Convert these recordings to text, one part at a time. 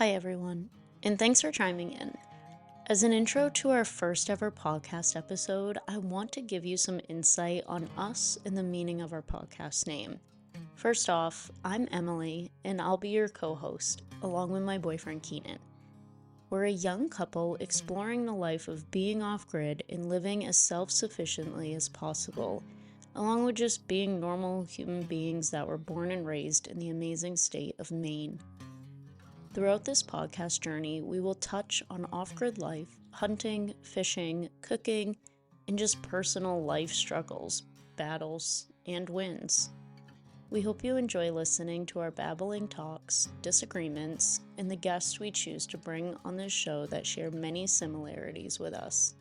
Hi everyone, and thanks for chiming in. As an intro to our first ever podcast episode, I want to give you some insight on us and the meaning of our podcast name. First off, I'm Emily, and I'll be your co-host, along with my boyfriend Keenan. We're a young couple exploring the life of being off-grid and living as self-sufficiently as possible, along with just being normal human beings that were born and raised in the amazing state of Maine. Throughout this podcast journey, we will touch on off-grid life, hunting, fishing, cooking, and just personal life struggles, battles, and wins. We hope you enjoy listening to our babbling talks, disagreements, and the guests we choose to bring on this show that share many similarities with us.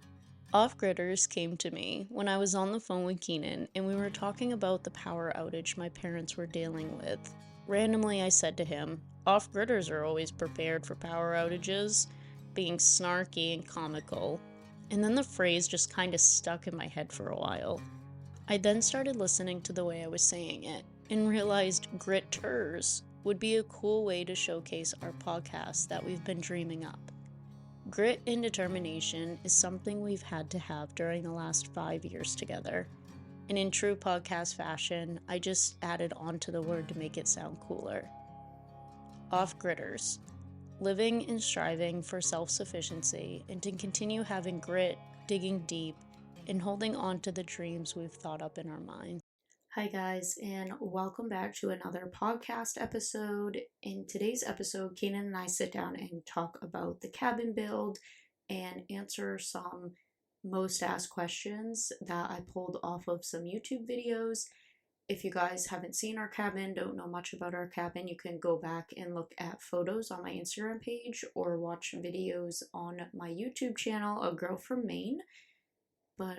Off-gridders came to me when I was on the phone with Keenan and we were talking about the power outage my parents were dealing with. Randomly, I said to him, "Off-gridders are always prepared for power outages," being snarky and comical. And then the phrase just kind of stuck in my head for a while. I then started listening to the way I was saying it and realized gritters would be a cool way to showcase our podcast that we've been dreaming up. Grit and determination is something we've had to have during the last 5 years together. And in true podcast fashion, I just added onto the word to make it sound cooler. Off-gridders, living and striving for self-sufficiency and to continue having grit, digging deep, and holding on to the dreams we've thought up in our minds. Hi guys, and welcome back to another podcast episode. In today's episode, Keenan and I sit down and talk about the cabin build and answer some most asked questions that I pulled off of some YouTube videos. If you guys haven't seen our cabin, don't know much about our cabin, you can go back and look at photos on my Instagram page or watch videos on my YouTube channel, A Girl from Maine. But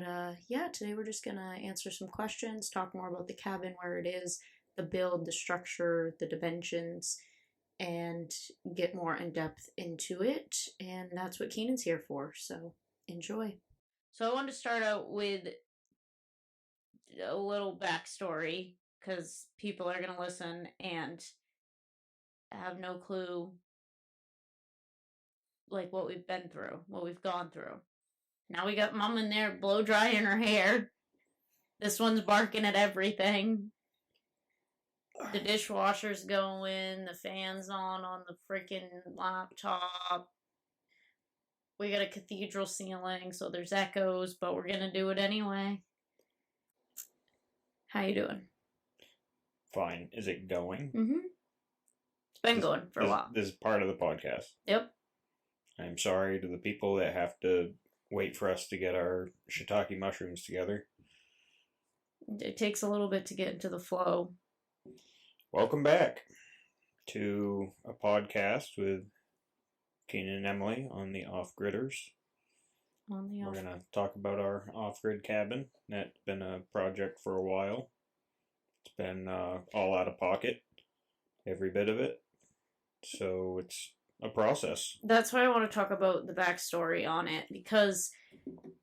today we're just gonna answer some questions, talk more about the cabin, where it is, the build, the structure, the dimensions, and get more in depth into it. And that's what Keenan's here for, so enjoy. So I wanted to start out with a little backstory, because people are going to listen and have no clue, like, what we've been through, what we've gone through. Now we got Mom in there blow drying her hair. This one's barking at everything. The dishwasher's going, the fan's on the freaking laptop. We got a cathedral ceiling, so there's echoes, but we're gonna do it anyway. How you doing? Fine. Is it going? Mm-hmm. It's been going for a while. This is part of the podcast. Yep. I'm sorry to the people that have to wait for us to get our shiitake mushrooms together. It takes a little bit to get into the flow. Welcome back to a podcast with Keenan and Emily on the Off-Gridders. We're going to talk about our off-grid cabin. That's been a project for a while. It's been all out of pocket, every bit of it. So it's a process. That's why I want to talk about the backstory on it, because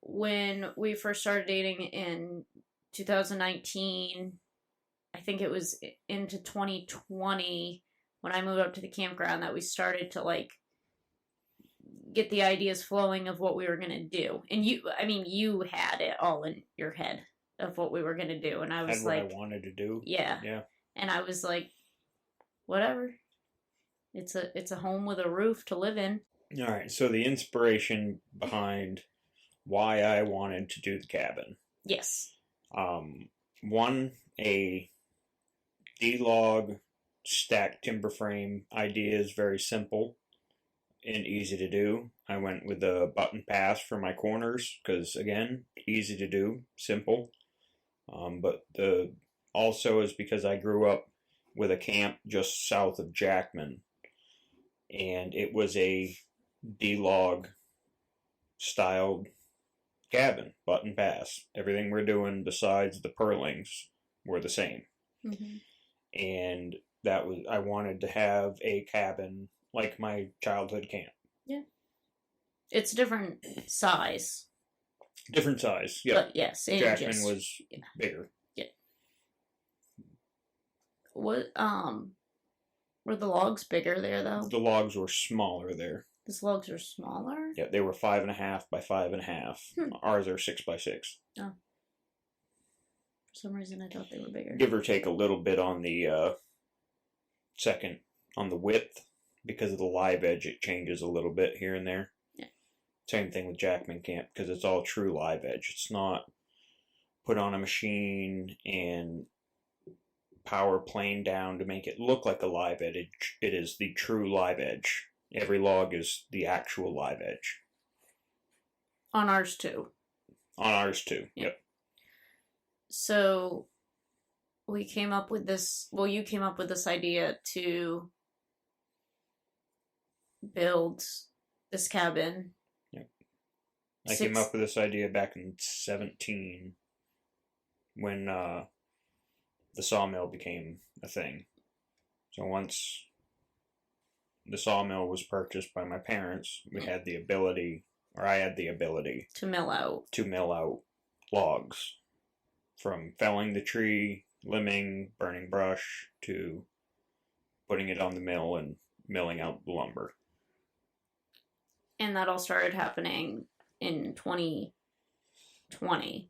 when we first started dating in 2019, I think it was into 2020 when I moved up to the campground that we started to get the ideas flowing of what we were going to do. And you had it all in your head of what we were going to do. And I was what I wanted to do. Yeah. And I was like, whatever. It's a home with a roof to live in. All right. So the inspiration behind why I wanted to do the cabin. Yes. One, a D-log stacked timber frame idea is very simple and easy to do. I went with a button pass for my corners because, again, easy to do, simple. But also is because I grew up with a camp just south of Jackman, and it was a D-log styled cabin, button pass. Everything we're doing besides the purlings were the same. Mm-hmm. And I wanted to have a cabin like my childhood camp. Yeah. It's different size. Different size, yeah. But yes, Jackman was bigger. Yeah. What Were the logs bigger there, though? The logs were smaller there. These logs are smaller? Yeah, they were 5.5 by 5.5. Ours are 6 by 6. Oh. For some reason, I thought they were bigger. Give or take a little bit on the on the width. Because of the live edge, it changes a little bit here and there. Yeah. Same thing with Jackman Camp, because it's all true live edge. It's not put on a machine and power plane down to make it look like a live edge. It is the true live edge. Every log is the actual live edge. On ours too. On ours too. Yep. So we came up with this. Well, you came up with this idea to build this cabin. Yep. I came up with this idea back in 2017 when the sawmill became a thing. So once the sawmill was purchased by my parents, we had the ability, or I had the ability, to mill out logs. From felling the tree, limbing, burning brush, to putting it on the mill and milling out the lumber. And that all started happening in 2020.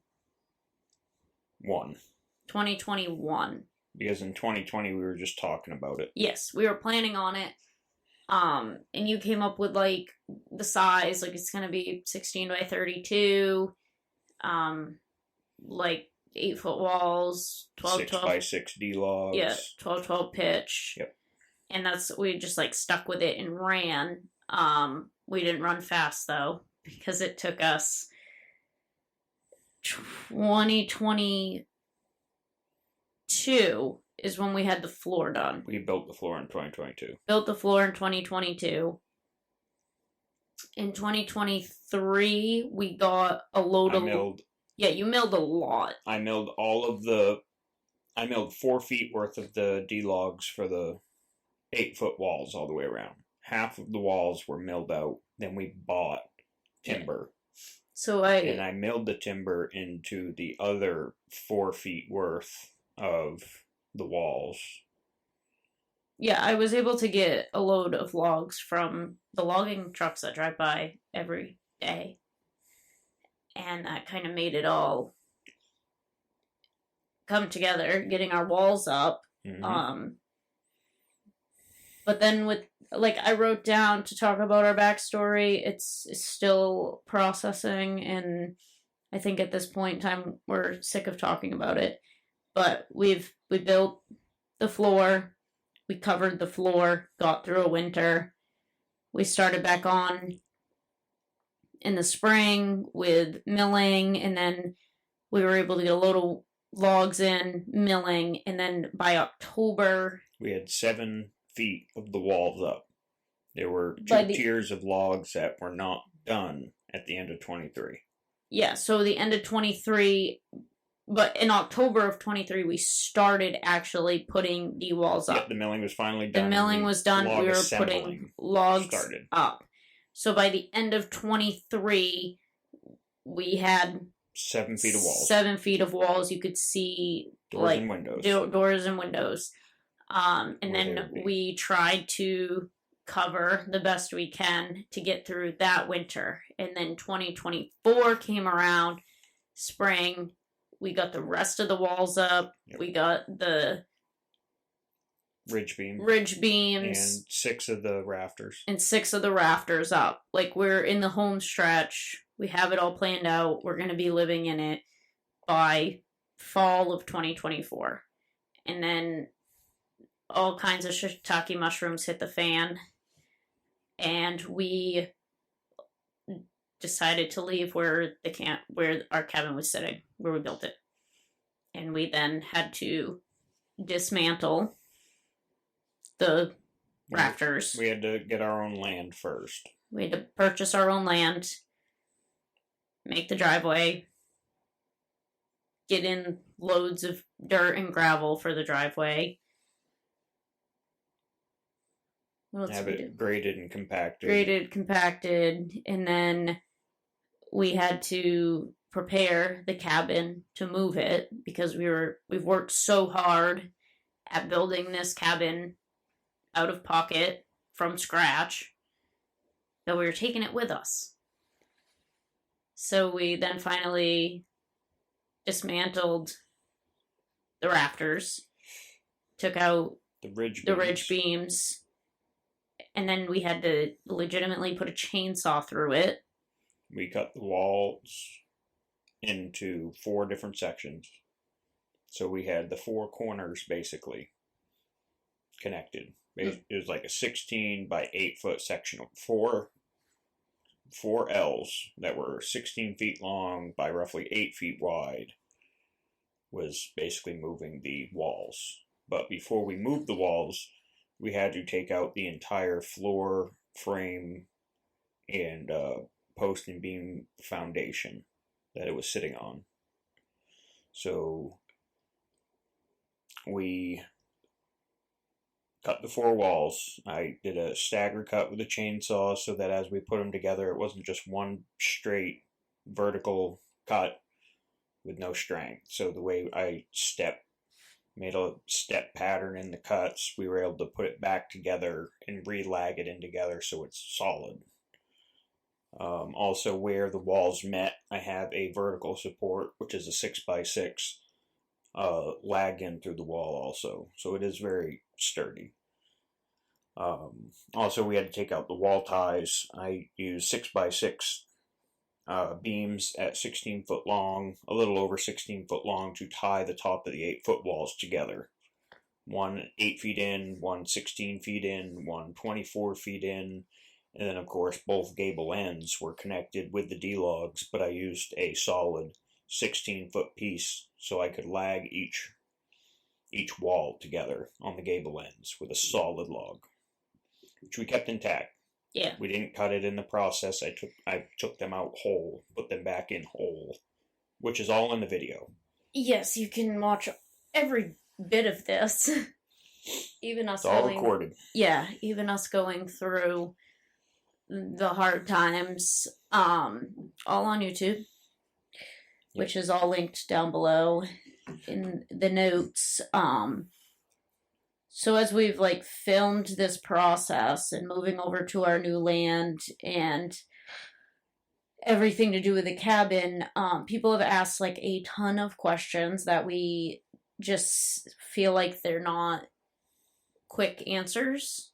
2021. Because in 2020 we were just talking about it. Yes, we were planning on it. And you came up with like the size, like it's gonna be 16 by 32, like 8-foot walls, 6 by 6 D logs. Yeah, 12 pitch. Yep. And we just like stuck with it and ran. We didn't run fast though, because it took us 2022 is when we had the floor done. We built the floor in 2022. Built the floor in 2022. In 2023, we got a load of... Yeah, you milled a lot. I milled 4 feet worth of the D logs for the 8-foot walls all the way around. Half of the walls were milled out. Then we bought timber. Yeah. And I milled the timber into the other 4 feet worth of the walls. Yeah, I was able to get a load of logs from the logging trucks that drive by every day. And that kind of made it all come together, getting our walls up. Mm-hmm. But then I wrote down to talk about our backstory. It's still processing, and I think at this point in time we're sick of talking about it. But we built the floor, we covered the floor, got through a winter. We started back on in the spring with milling, and then we were able to get a load of logs in, milling, and then by October... We had 7 feet of the walls up. There were 2 tiers of logs that were not done at the end of 23. Yeah, so the end of 23, but in October of 23, we started actually putting the walls up. Yeah, the milling was finally done. The milling was done. We were putting logs up. So by the end of 23, we had 7 feet of walls. 7 feet of walls. You could see doors and windows. Doors and windows. And then we tried to cover the best we can to get through that winter. And then 2024 came around, spring. We got the rest of the walls up. Yep. We got the ridge beams. And 6 of the rafters. up. Like, we're in the home stretch. We have it all planned out. We're going to be living in it by fall of 2024. And then all kinds of shiitake mushrooms hit the fan. And we decided to leave where our cabin was sitting, where we built it. And we then had to dismantle the rafters. We had to get our own land first. We had to purchase our own land, make the driveway, get in loads of dirt and gravel for the driveway. What else have did we it do? Compacted, and then we had to prepare the cabin to move it because we've worked so hard at building this cabin. out of pocket from scratch that we were taking it with us. So we then finally dismantled the rafters, took out the ridge beams, and then we had to legitimately put a chainsaw through it. We cut the walls into 4 different sections. So we had the 4 corners basically connected. It was like a 16 by 8 foot section of 4 L's that were 16 feet long by roughly 8 feet wide, was basically moving the walls. But before we moved the walls, we had to take out the entire floor frame and post and beam foundation that it was sitting on. So we cut the 4 walls. I did a stagger cut with a chainsaw so that as we put them together, it wasn't just one straight vertical cut with no strength. So the way I made a step pattern in the cuts, we were able to put it back together and re-lag it in together so it's solid. Also, where the walls met, I have a vertical support, which is a 6x6 lag in through the wall also. So it is very sturdy. Also, we had to take out the wall ties. I used 6x6 beams at 16 foot long, a little over 16 foot long, to tie the top of the 8 foot walls together. One 8 feet in, one 16 feet in, one 24 feet in, and then of course both gable ends were connected with the D-logs, but I used a solid 16 foot piece so I could lag each wall together on the gable ends with a solid log, which we kept intact. Yeah. We didn't cut it in the process. I took them out whole, put them back in whole, which is all in the video. Yes, you can watch every bit of this. Even us it's all recorded. Yeah, even us going through the hard times, all on YouTube, which is all linked down below in the notes. So as we've filmed this process and moving over to our new land and everything to do with the cabin, people have asked a ton of questions that we just feel like they're not quick answers,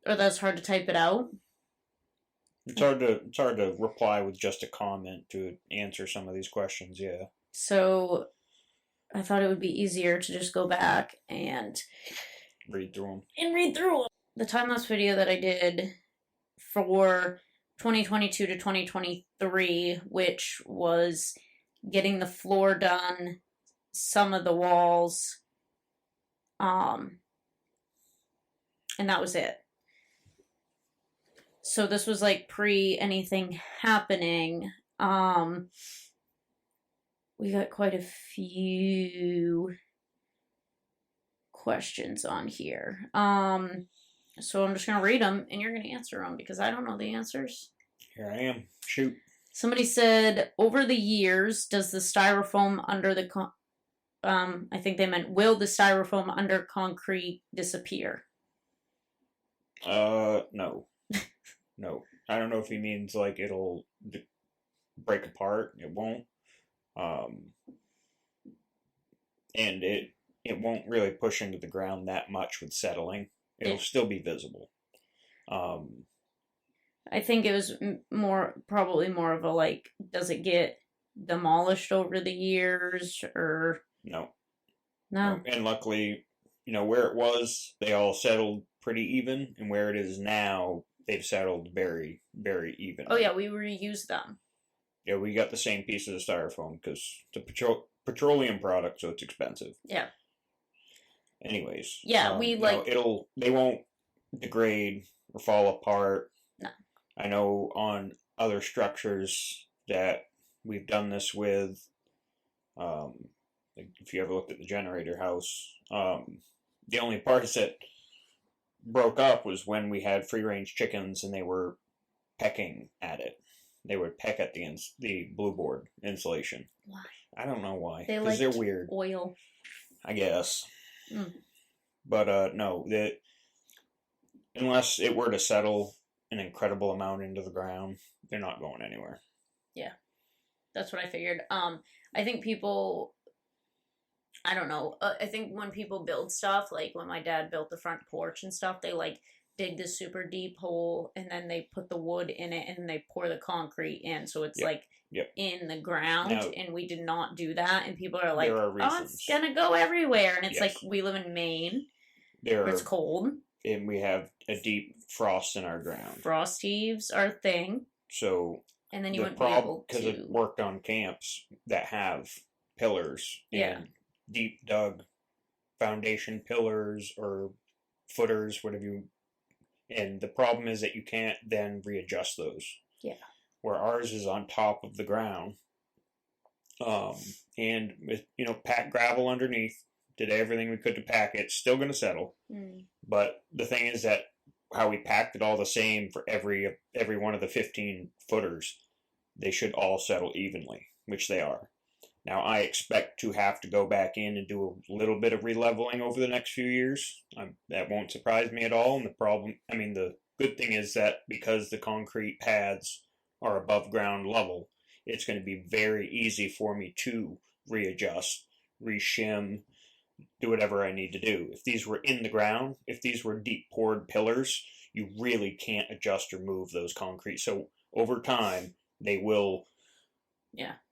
or that's hard to type it out. It's hard to reply with just a comment to answer some of these questions. Yeah. So I thought it would be easier to just go back and read through them. The time-lapse video that I did for 2022 to 2023, which was getting the floor done, some of the walls, and that was it. So this was pre anything happening. We got quite a few questions on here. So I'm just going to read them, and you're going to answer them, because I don't know the answers. Here I am. Shoot. Somebody said, over the years, does the styrofoam under the... I think they meant, will the styrofoam under concrete disappear? No. No. I don't know if he means it'll break apart. It won't. And it won't really push into the ground that much with settling. It'll still be visible. I think it was probably more of a does it get demolished over the years, or... No. And luckily, where it was, they all settled pretty even, and where it is now, they've settled very, very even. Oh yeah, we reused them. Yeah, we got the same piece of the styrofoam because it's a petroleum product, so it's expensive. Yeah. Anyways. Yeah, they won't degrade or fall apart. No. I know on other structures that we've done this with, if you ever looked at the generator house, the only parts that broke up was when we had free-range chickens and they were pecking at it. They would peck at the blue board insulation. Why? I don't know why. They Because they're weird. Oil. I guess. But no, unless it were to settle an incredible amount into the ground, they're not going anywhere. Yeah, that's what I figured. I think people, I don't know. I think when people build stuff, like when my dad built the front porch and stuff, they like dig this super deep hole and then they put the wood in it and they pour the concrete in, so it's like in the ground. Now, and we did not do that, and people are like, "Oh, it's gonna go everywhere," and it's like we live in Maine, where it's cold, and we have a deep frost in our ground. Frost heaves are a thing. So, and then you wouldn't be able to, because I've worked on camps that have pillars and deep dug foundation pillars or footers, whatever you. And the problem is that you can't then readjust those. Yeah. Where ours is on top of the ground. And with, packed gravel underneath, did everything we could to pack it, still going to settle. But the thing is that how we packed it all the same for every one of the 15 footers, they should all settle evenly, which they are. Now, I expect to have to go back in and do a little bit of releveling over the next few years. That won't surprise me at all. And the good thing is that because the concrete pads are above ground level, it's going to be very easy for me to readjust, reshim, do whatever I need to do. If these were in the ground, if these were deep poured pillars, you really can't adjust or move those concrete. So over time, they will...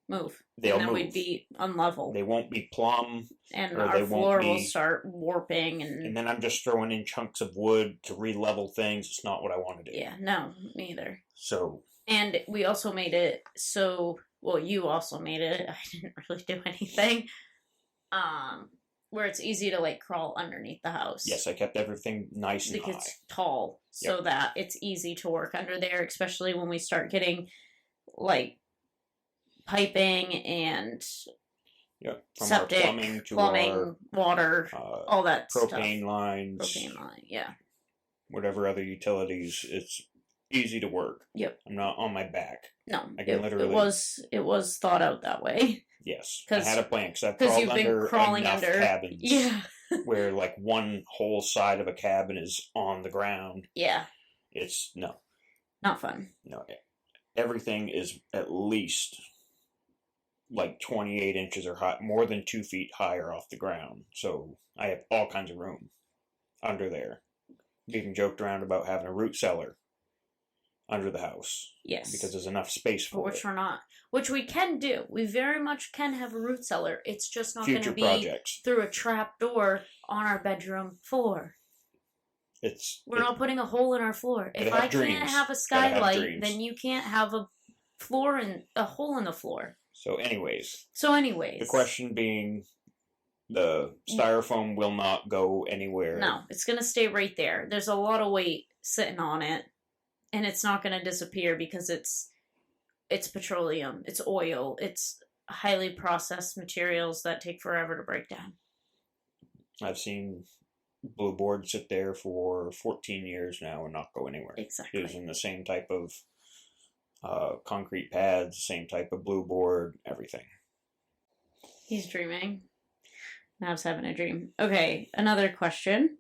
move. They'll and then move. We'd be unlevel. They won't be plumb. And our floor will start warping. And then I'm just throwing in chunks of wood to re-level things. It's not what I want to do. Yeah, no, me either. So. And we also made it so, well, you also made it. I didn't really do anything. Where it's easy to like crawl underneath the house. Yes, I kept everything nice and high. Because it's tall. So that it's easy to work under there, especially when we start getting like piping and from septic, our plumbing to our water, all that propane stuff. Lines, propane line, whatever other utilities. It's easy to work. Yep, I'm not on my back. No, I can literally. It was thought out that way. Yes, I had a plan because I've crawled under enough cabins. Yeah, where like one whole side of a cabin is on the ground. Yeah, it's not fun. No, everything is at least like 28 inches or high, more than 2 feet higher off the ground. So I have all kinds of room under there. We even joked around about having a root cellar under the house. Yes. Because there's enough space for which we're not. Which we can do. We very much can have a root cellar. It's just not going to be projects. Through a trap door on our bedroom floor. We're not putting a hole in our floor. If I can't have a skylight, then you can't have a hole in the floor. So anyways. The question being, the styrofoam will not go anywhere. No, it's going to stay right there. There's a lot of weight sitting on it, and it's not going to disappear because it's petroleum, it's oil, it's highly processed materials that take forever to break down. I've seen blue boards sit there for 14 years now and not go anywhere. Exactly. Using the same type of concrete pads, same type of blue board, everything. He's dreaming. Nav's having a dream. Okay, another question.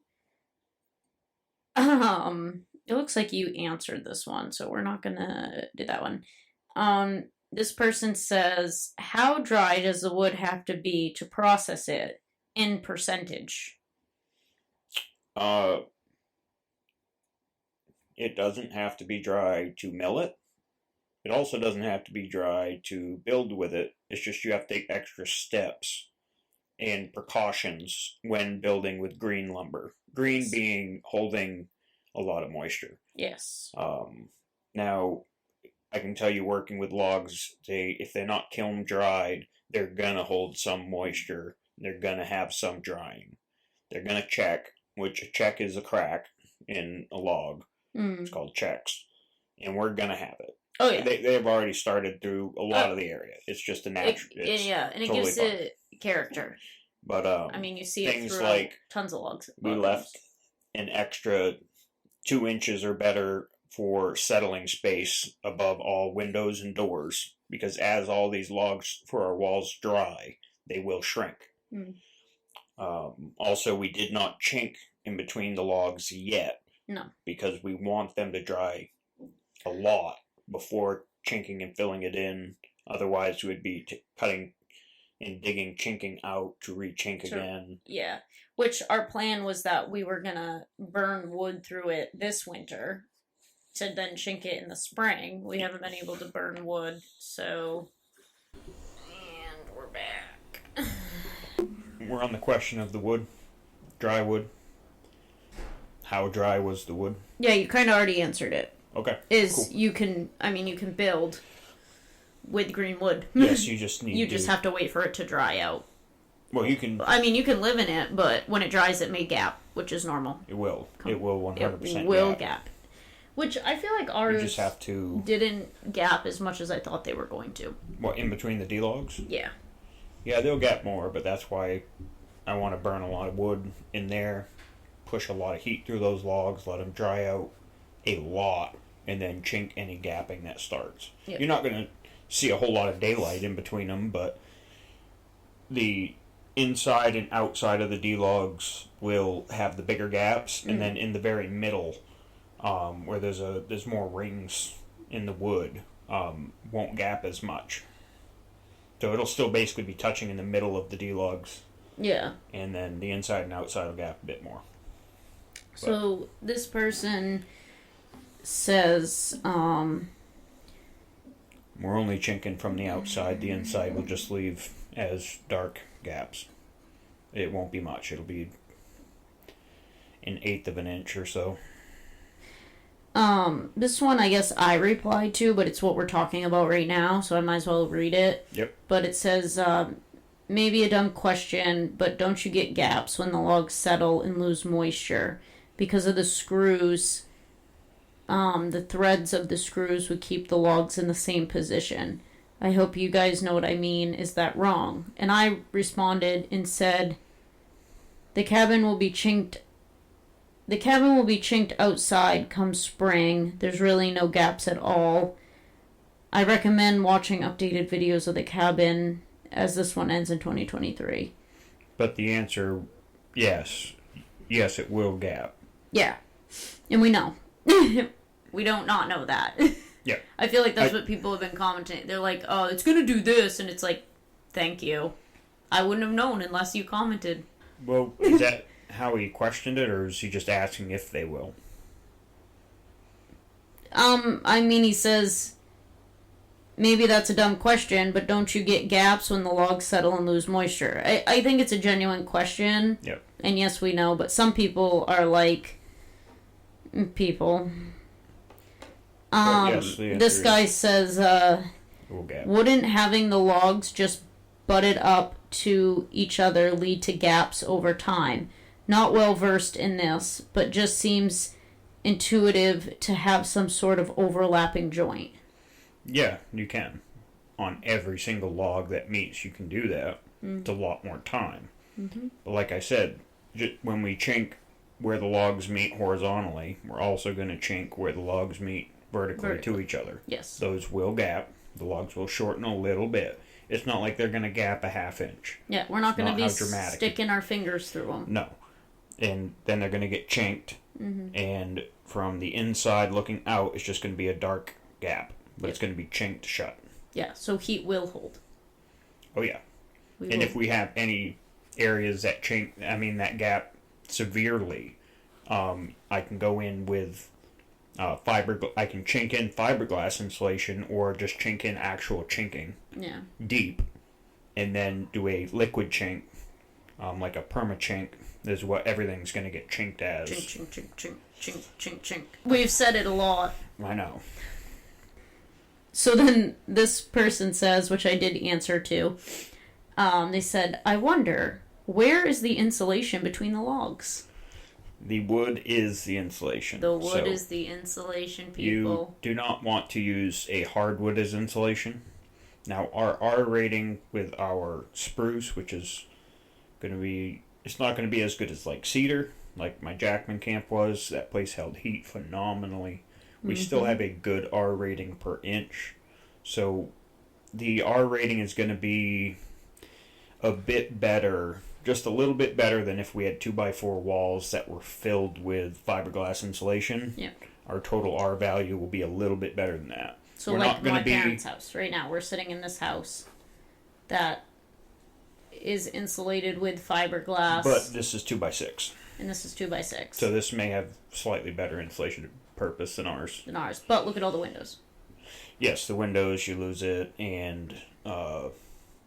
It looks like you answered this one, so we're not gonna do that one. This person says, how dry does the wood have to be to process it in percentage? It doesn't have to be dry to mill it. It also doesn't have to be dry to build with it. It's just you have to take extra steps and precautions when building with green lumber. Green being holding a lot of moisture. Yes. Now, I can tell you working with logs, if they're not kiln dried, they're going to hold some moisture. They're going to have some drying. They're going to check, which a check is a crack in a log. It's called checks. And we're going to have it. Oh, yeah. They've already started through a lot of the area. It's just a natural. And it totally gives it character. But you see things it through like tons of logs. We left an extra 2 inches or better for settling space above all windows and doors, because as all these logs for our walls dry, they will shrink. Also, we did not chink in between the logs yet. No. Because we want them to dry a lot before chinking and filling it in. Otherwise, we would be cutting and digging chinking out to re-chink again. Yeah. Which our plan was that we were going to burn wood through it this winter to then chink it in the spring. We haven't been able to burn wood, so... And we're back. We're on the question of the wood. Dry wood. How dry was the wood? Yeah, you kind of already answered it. Okay. Cool. You can build with green wood. Yes, you just need You just have to wait for it to dry out. Well, you can... you can live in it, but when it dries, it may gap, which is normal. It will. It will 100% It will gap. Which I feel like ours you just have to... didn't gap as much as I thought they were going to. What, in between the D-logs? Yeah. Yeah, they'll gap more, but that's why I want to burn a lot of wood in there, push a lot of heat through those logs, let them dry out a lot, and then chink any gapping that starts. Yep. You're not going to see a whole lot of daylight in between them, but the inside and outside of the D-logs will have the bigger gaps, and then in the very middle, where there's more rings in the wood, won't gap as much. So it'll still basically be touching in the middle of the D-logs. Yeah. And then the inside and outside will gap a bit more. So this person says, we're only chinking from the outside. The inside will just leave as dark gaps. It won't be much. It'll be 1/8 of an inch or so. This one I guess I replied to, but it's what we're talking about right now, so I might as well read it. Yep. But it says, maybe a dumb question, but don't you get gaps when the logs settle and lose moisture? Because of the screws, the threads of the screws would keep the logs in the same position. I hope you guys know what I mean. Is that wrong? And I responded and said, the cabin will be chinked outside come spring. There's really no gaps at all. I recommend watching updated videos of the cabin as this one ends in 2023. But the answer, yes. Yes, it will gap. Yeah. And we know. We don't not know that. Yeah. I feel like that's what people have been commenting. They're like, oh, it's going to do this. And it's like, thank you. I wouldn't have known unless you commented. Well, is that how he questioned it, or is he just asking if they will? He says, maybe that's a dumb question, but don't you get gaps when the logs settle and lose moisture? I think it's a genuine question. Yep. And yes, we know, but some people are like, people. Yes, this guy says, wouldn't having the logs just butted up to each other lead to gaps over time? Not well versed in this, but just seems intuitive to have some sort of overlapping joint. Yeah, you can. On every single log that meets, you can do that. Mm-hmm. It's a lot more time. Mm-hmm. But like I said, when we chink where the logs meet horizontally, we're also going to chink where the logs meet vertically to each other. Yes. Those will gap. The logs will shorten a little bit. It's not like they're going to gap a half inch. Yeah, we're not going to be sticking our fingers through them. No. And then they're going to get chinked. Mm-hmm. And from the inside looking out, it's just going to be a dark gap. But it's going to be chinked shut. Yeah, so heat will hold. Oh, yeah. If we have any areas that that gap severely, I can go in with I can chink in fiberglass insulation or just chink in actual chinking. Yeah. Deep. And then do a liquid chink, like a perma chink, is what everything's going to get chinked as. Chink, chink, chink, chink, chink, chink, chink. We've said it a lot. I know. So then this person says, which I did answer to, they said, I wonder, where is the insulation between the logs? The wood is the insulation. The wood is the insulation, people. You do not want to use a hardwood as insulation. Now, our R rating with our spruce, which is going to be, it's not going to be as good as like cedar, like my Jackman camp was. That place held heat phenomenally. We still have a good R rating per inch. So the R rating is going to be a bit better just a little bit better than if we had 2x4 walls that were filled with fiberglass insulation. Yeah. Our total R value will be a little bit better than that. So we're like my parents' house right now. We're sitting in this house that is insulated with fiberglass. But this is 2x6. And this is 2x6. So this may have slightly better insulation purpose than ours. But look at all the windows. Yes, the windows, you lose it, and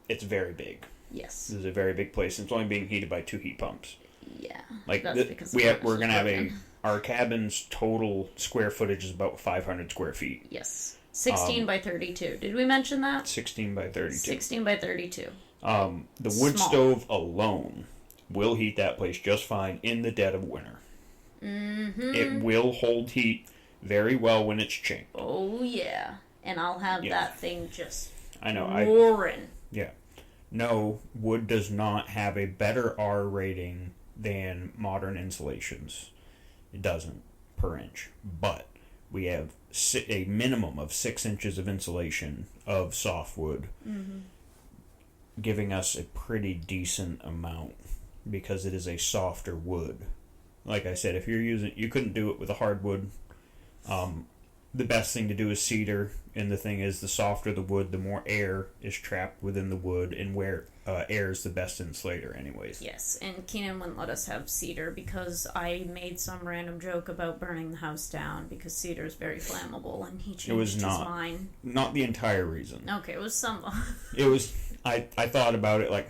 it's very big. Yes. This is a very big place. It's only being heated by 2 heat pumps. Yeah. Like we're going to have our cabin's total square footage is about 500 square feet. Yes. 16 by 32. Did we mention that? 16 by 32. 16 by 32. The wood stove alone will heat that place just fine in the dead of winter. Mm-hmm. It will hold heat very well when it's chinked. Oh, yeah. And I'll have that thing just roaring. Yeah. No, wood does not have a better R rating than modern insulations. It doesn't per inch. But we have a minimum of 6 inches of insulation of softwood, giving us a pretty decent amount because it is a softer wood. Like I said, if you're using, you couldn't do it with a hardwood. The best thing to do is cedar, and the thing is, the softer the wood, the more air is trapped within the wood, and where air is the best insulator anyways. Yes, and Keenan wouldn't let us have cedar because I made some random joke about burning the house down because cedar is very flammable, and he changed his mind. Not the entire reason. Okay, it was some. It was. I thought about it like,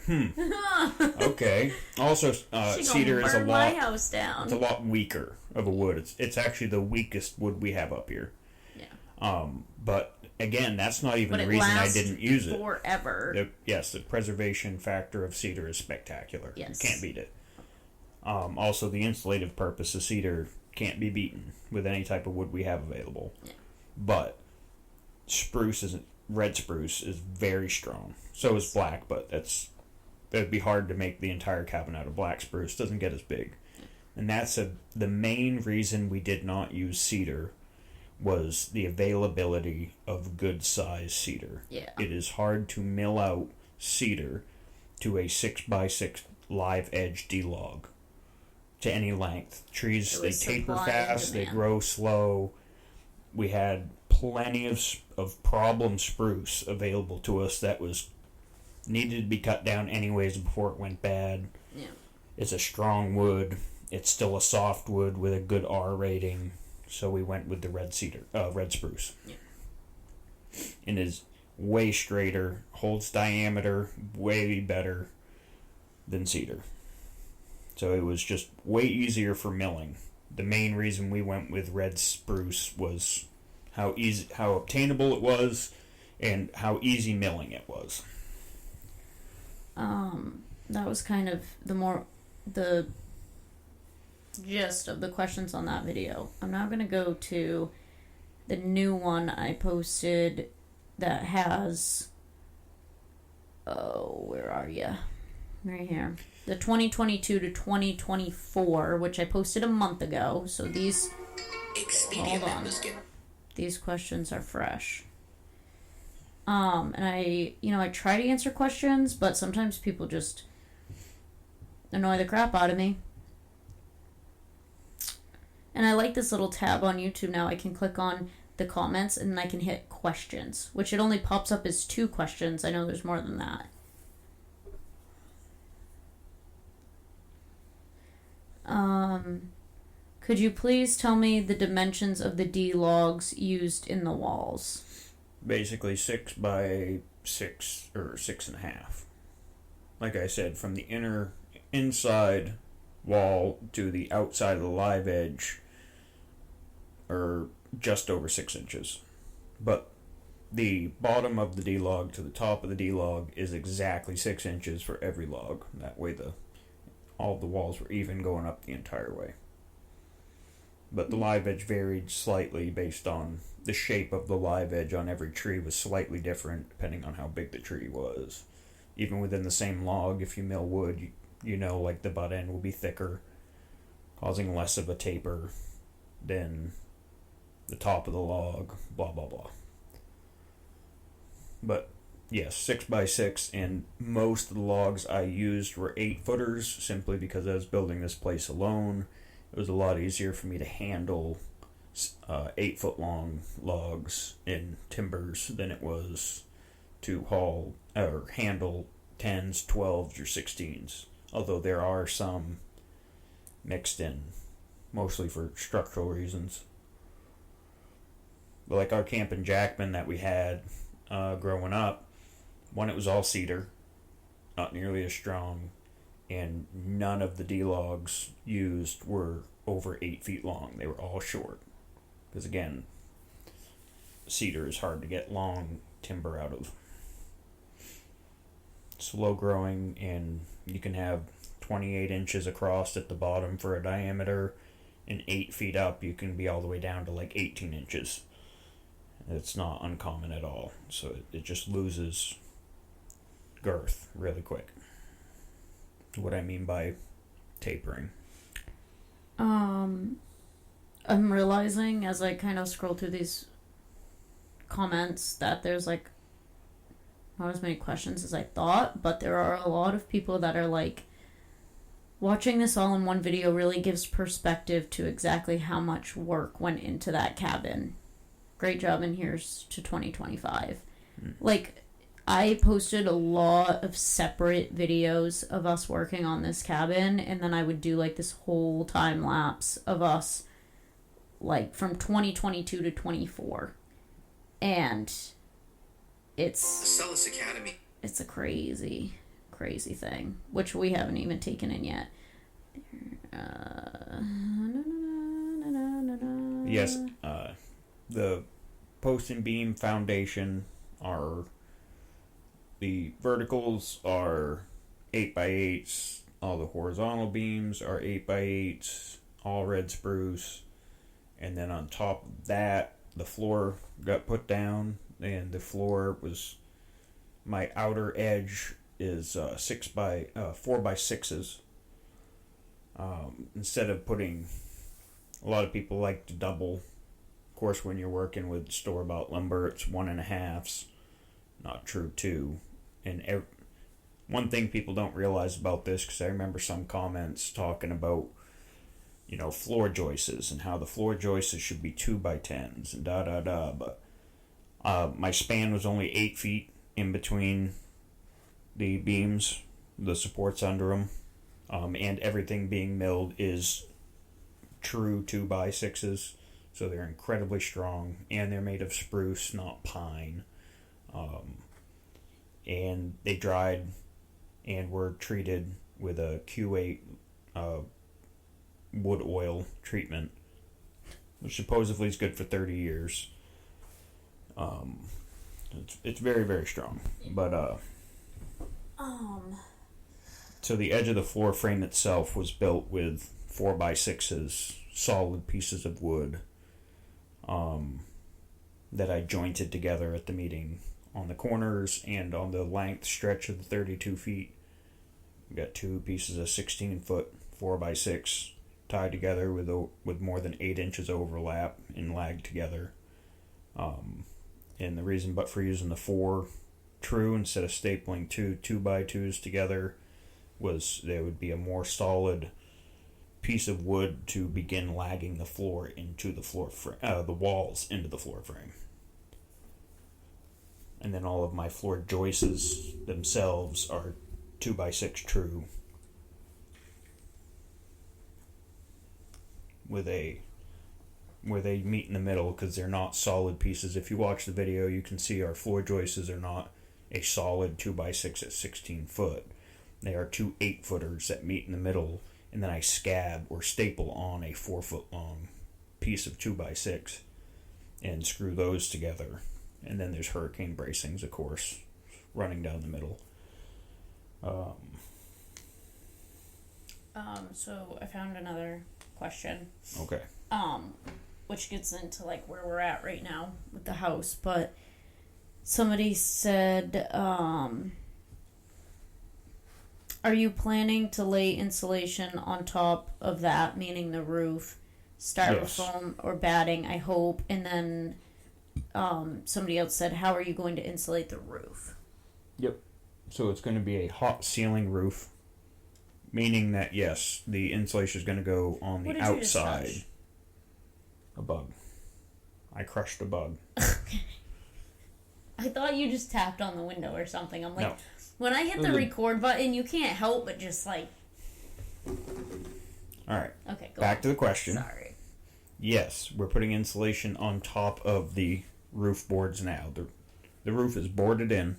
okay. Also, cedar is my house down. It's a lot weaker of a wood. It's actually the weakest wood we have up here. Yeah. But again, that's not even the reason I didn't use it. Forever. The preservation factor of cedar is spectacular. Yes. You can't beat it. Also, the insulative purpose of cedar can't be beaten with any type of wood we have available. Yeah. But red spruce is very strong. So is black, but it'd be hard to make the entire cabin out of black spruce. It doesn't get as big. And that's the main reason we did not use cedar was the availability of good size cedar. Yeah. It is hard to mill out cedar to a 6x6 live edge D-log to any length. Trees, they taper fast, they grow slow. We had plenty of problem spruce available to us that needed to be cut down anyways before it went bad. Yeah. It's a strong wood. It's still a soft wood with a good R rating. So we went with the red spruce. Yeah. And is way straighter, holds diameter way better than cedar. So it was just way easier for milling. The main reason we went with red spruce was how obtainable it was and how easy milling it was. That was kind of the gist of the questions on that video. I'm now going to go to the new one I posted that has, where are you? Right here. The 2022 to 2024, which I posted a month ago. So these, hold on. These questions are fresh. And I try to answer questions, but sometimes people just annoy the crap out of me. And I like this little tab on YouTube now. I can click on the comments and then I can hit questions, which it only pops up as 2 questions. I know there's more than that. Could you please tell me the dimensions of the D-logs used in the walls? Basically 6 by 6 or 6.5. Like I said, from the inside wall to the outside of the live edge are just over 6 inches. But the bottom of the D-log to the top of the D-log is exactly 6 inches for every log. That way all the walls were even going up the entire way. But the live edge varied slightly based on the shape of the live edge on every tree was slightly different depending on how big the tree was. Even within the same log, if you mill wood, like the butt end will be thicker, causing less of a taper than the top of the log, blah, blah, blah. But Yes, 6x6, and most of the logs I used were 8-footers simply because I was building this place alone. It was a lot easier for me to handle 8-foot long logs in timbers than it was to haul or handle 10s, 12s, or 16s. Although there are some mixed in, mostly for structural reasons. But like our camp in Jackman that we had growing up, one, it was all cedar, not nearly as strong, and none of the D-logs used were over 8 feet long. They were all short. Because again, cedar is hard to get long timber out of. Slow growing, and you can have 28 inches across at the bottom for a diameter, and 8 feet up you can be all the way down to like 18 inches. It's not uncommon at all, so it just loses girth really quick. What I mean by tapering. I'm realizing as I kind of scroll through these comments that there's like not as many questions as I thought, but there are a lot of people that are like, watching this all in one video really gives perspective to exactly how much work went into that cabin. Great job, and here's to 2025. Like, I posted a lot of separate videos of us working on this cabin, and then I would do like this whole time lapse of us like from 2022 to 24. And it's Celis Academy. It's a crazy thing, which we haven't even taken in yet. Yes, the post and beam foundation are, the verticals are 8x8s, all the horizontal beams are 8x8s, all red spruce, and then on top of that, the floor got put down, and the floor was, my outer edge is 4x6s. Instead of putting, a lot of people like to double. Of course, when you're working with store-bought lumber, it's 1.5s, not true 2. And one thing people don't realize about this, because I remember some comments talking about, floor joists and how the floor joists should be 2x10s and da-da-da, but my span was only 8 feet in between the beams, the supports under them, and everything being milled is true 2x6s, so they're incredibly strong, and they're made of spruce, not pine, and they dried and were treated with a Q8 wood oil treatment, which supposedly is good for 30 years. It's very, very strong, but so the edge of the floor frame itself was built with 4x6s, solid pieces of wood, that I jointed together at the meeting on the corners and on the length stretch of the 32 feet. We got 2 pieces of 16-foot 4x6 tied together with more than 8 inches overlap and lagged together. And the reason for using the 4 true instead of stapling 2 2x2s together was there would be a more solid piece of wood to begin lagging the floor into the floor the walls into the floor frame. And then all of my floor joists themselves are 2x6 true where they meet in the middle, because they're not solid pieces. If you watch the video, you can see our floor joists are not a solid 2x6 at 16 foot. They are 2 8-footers that meet in the middle, and then I scab or staple on a 4-foot long piece of 2x6 and screw those together. And then there's hurricane bracings, of course, running down the middle. So I found another question. Okay. Which gets into like where we're at right now with the house, but somebody said, are you planning to lay insulation on top of that, meaning the roof, styrofoam, or batting, I hope? And then somebody else said, how are you going to insulate the roof? Yep. So it's going to be a hot ceiling roof, meaning that, yes, the insulation is going to go on the outside. A bug. I crushed a bug. I thought you just tapped on the window or something. I'm like, no. When I hit the record button, you can't help but just like... Alright. Okay, go Back on. to the question. Sorry. Yes, we're putting insulation on top of the roof boards now. The roof is boarded in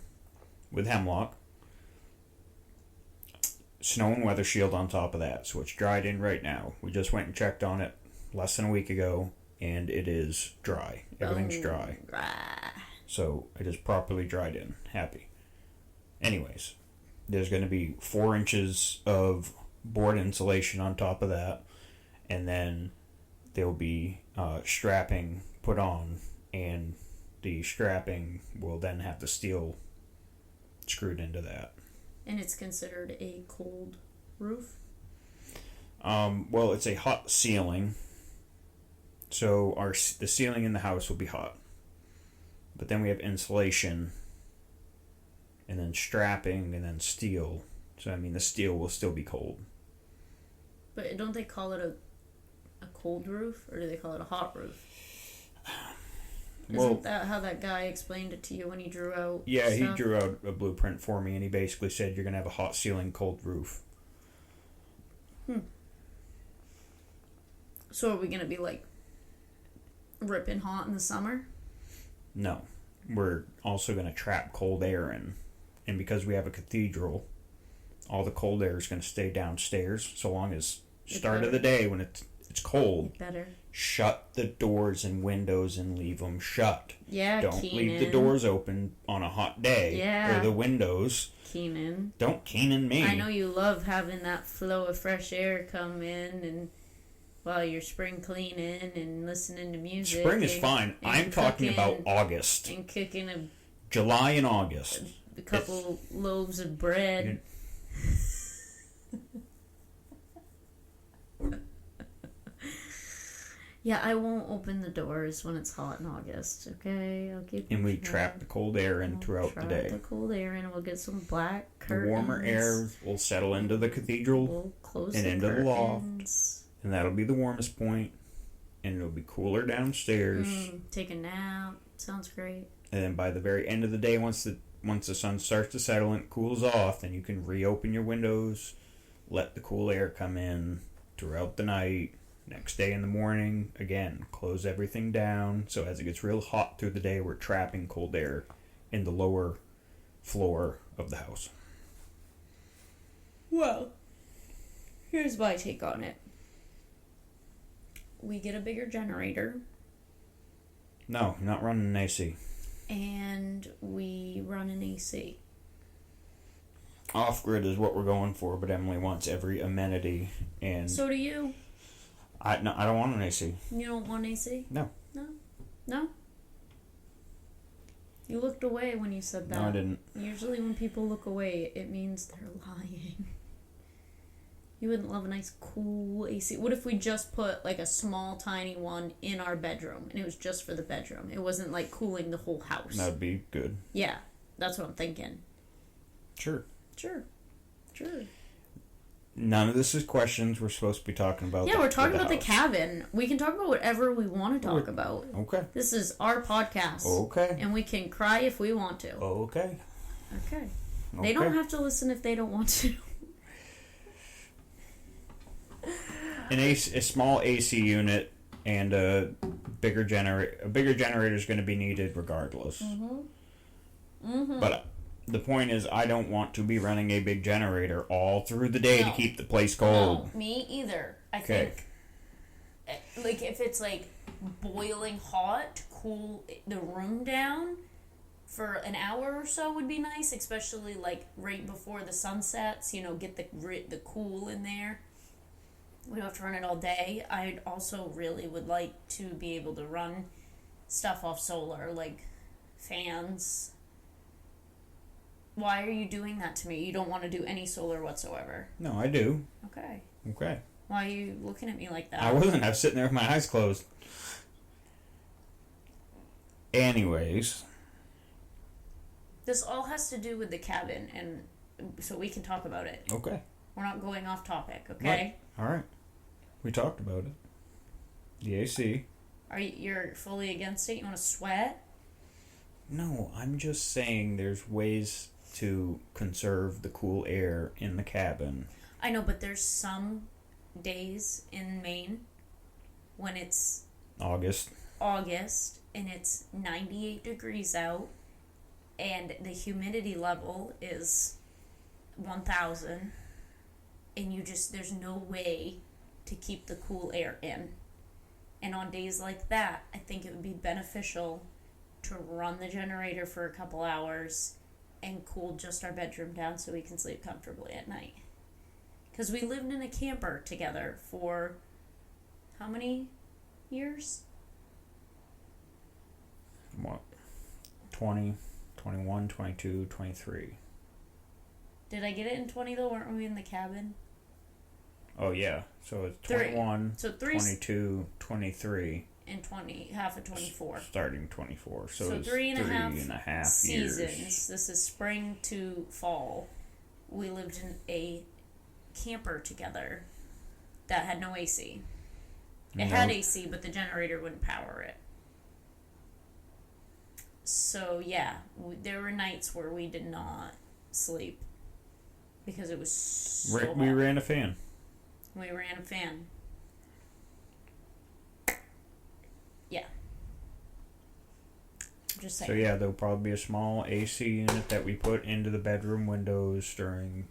with hemlock. Snow and weather shield on top of that, so it's dried in right now. We just went and checked on it less than a week ago, and it is dry. Everything's dry. So it is properly dried in. Happy. Anyways, there's going to be 4 inches of board insulation on top of that, and then there'll be strapping put on, and the strapping will then have the steel screwed into that. And it's considered a cold roof? Well, it's a hot ceiling, so the ceiling in the house will be hot. But then we have insulation, and then strapping, and then steel. So, I mean, the steel will still be cold. But don't they call it a cold roof, or do they call it a hot roof? Isn't that how that guy explained it to you when he drew out Yeah, stuff? he drew out a blueprint for me, and he basically said you're going to have a hot ceiling, cold roof. So are we going to be, like, ripping hot in the summer? No. We're also going to trap cold air in. And because we have a cathedral, all the cold air is going to stay downstairs so long as start of the day when it's cold. Better. Shut the doors and windows and leave them shut. Yeah, Don't Keenan. leave the doors open on a hot day. Yeah. Or the windows. Keenan. Don't Keenan me. I know you love having that flow of fresh air come in and while you're spring cleaning and listening to music. Spring is fine. I'm talking about August. And cooking July and August. a couple loaves of bread. Yeah, I won't open the doors when it's hot in August, okay? I'll keep and we trap the cold air in throughout the day. Trap the cold air in, and we'll get some black curtains. The warmer air will settle into the cathedral We'll close and the into the loft. curtains. And that'll be the warmest point. And it'll be cooler downstairs. Take a nap. Sounds great. And then by the very end of the day, once the sun starts to settle and it cools off, then you can reopen your windows, let the cool air come in throughout the night. Next day in the morning, again, close everything down. So as it gets real hot through the day, we're trapping cold air in the lower floor of the house. Well, here's my take on it. We get a bigger generator. No, you're not running an AC. And we run an AC. Off-grid is what we're going for, but Emily wants every amenity. And So do you. I don't want an AC. You don't want AC? No. No? You looked away when you said that. No, I didn't. Usually when people look away, it means they're lying. You wouldn't love a nice cool AC. What if we just put like a small tiny one in our bedroom and it was just for the bedroom? It wasn't like cooling the whole house. That'd be good. Yeah, that's what I'm thinking. Sure. None of this is questions. We're supposed to be talking about. Yeah, we're talking about the cabin. We can talk about whatever we want to talk about. Okay. This is our podcast. Okay. And we can cry if we want to. Okay. They don't have to listen if they don't want to. A small AC unit and a bigger generator. A bigger generator is going to be needed regardless. But the point is, I don't want to be running a big generator all through the day to keep the place cold. No, me either. I think, like, if it's like boiling hot to cool the room down for an hour or so would be nice, especially like right before the sun sets. You know, get the cool in there. We don't have to run it all day. I also really would like to be able to run stuff off solar, like fans. Why are you doing that to me? You don't want to do any solar whatsoever. No, I do. Okay. Okay. Why are you looking at me like that? I wasn't. I was sitting there with my eyes closed. Anyways. This all has to do with the cabin, and so we can talk about it. Okay. We're not going off topic, okay? Right. All right. We talked about it. The AC. You're fully against it? You want to sweat? No, I'm just saying there's ways to conserve the cool air in the cabin. I know, but there's some days in Maine when it's August and it's 98 degrees out and the humidity level is 1,000 and there's no way to keep the cool air in. And on days like that, I think it would be beneficial to run the generator for a couple hours and cool just our bedroom down so we can sleep comfortably at night. Because we lived in a camper together for how many years? What? 20, 21, 22, 23. Did I get it in 20 though? Weren't we in the cabin? Oh, yeah. So it's 21, 22, 23. And half of 24. Starting 24. So it's three and a half seasons. Years. This is spring to fall. We lived in a camper together that had no AC. It had AC, but the generator wouldn't power it. So, yeah, there were nights where we did not sleep because it was so hot. We ran a fan. Yeah. Just saying. So, yeah, there'll probably be a small AC unit that we put into the bedroom windows during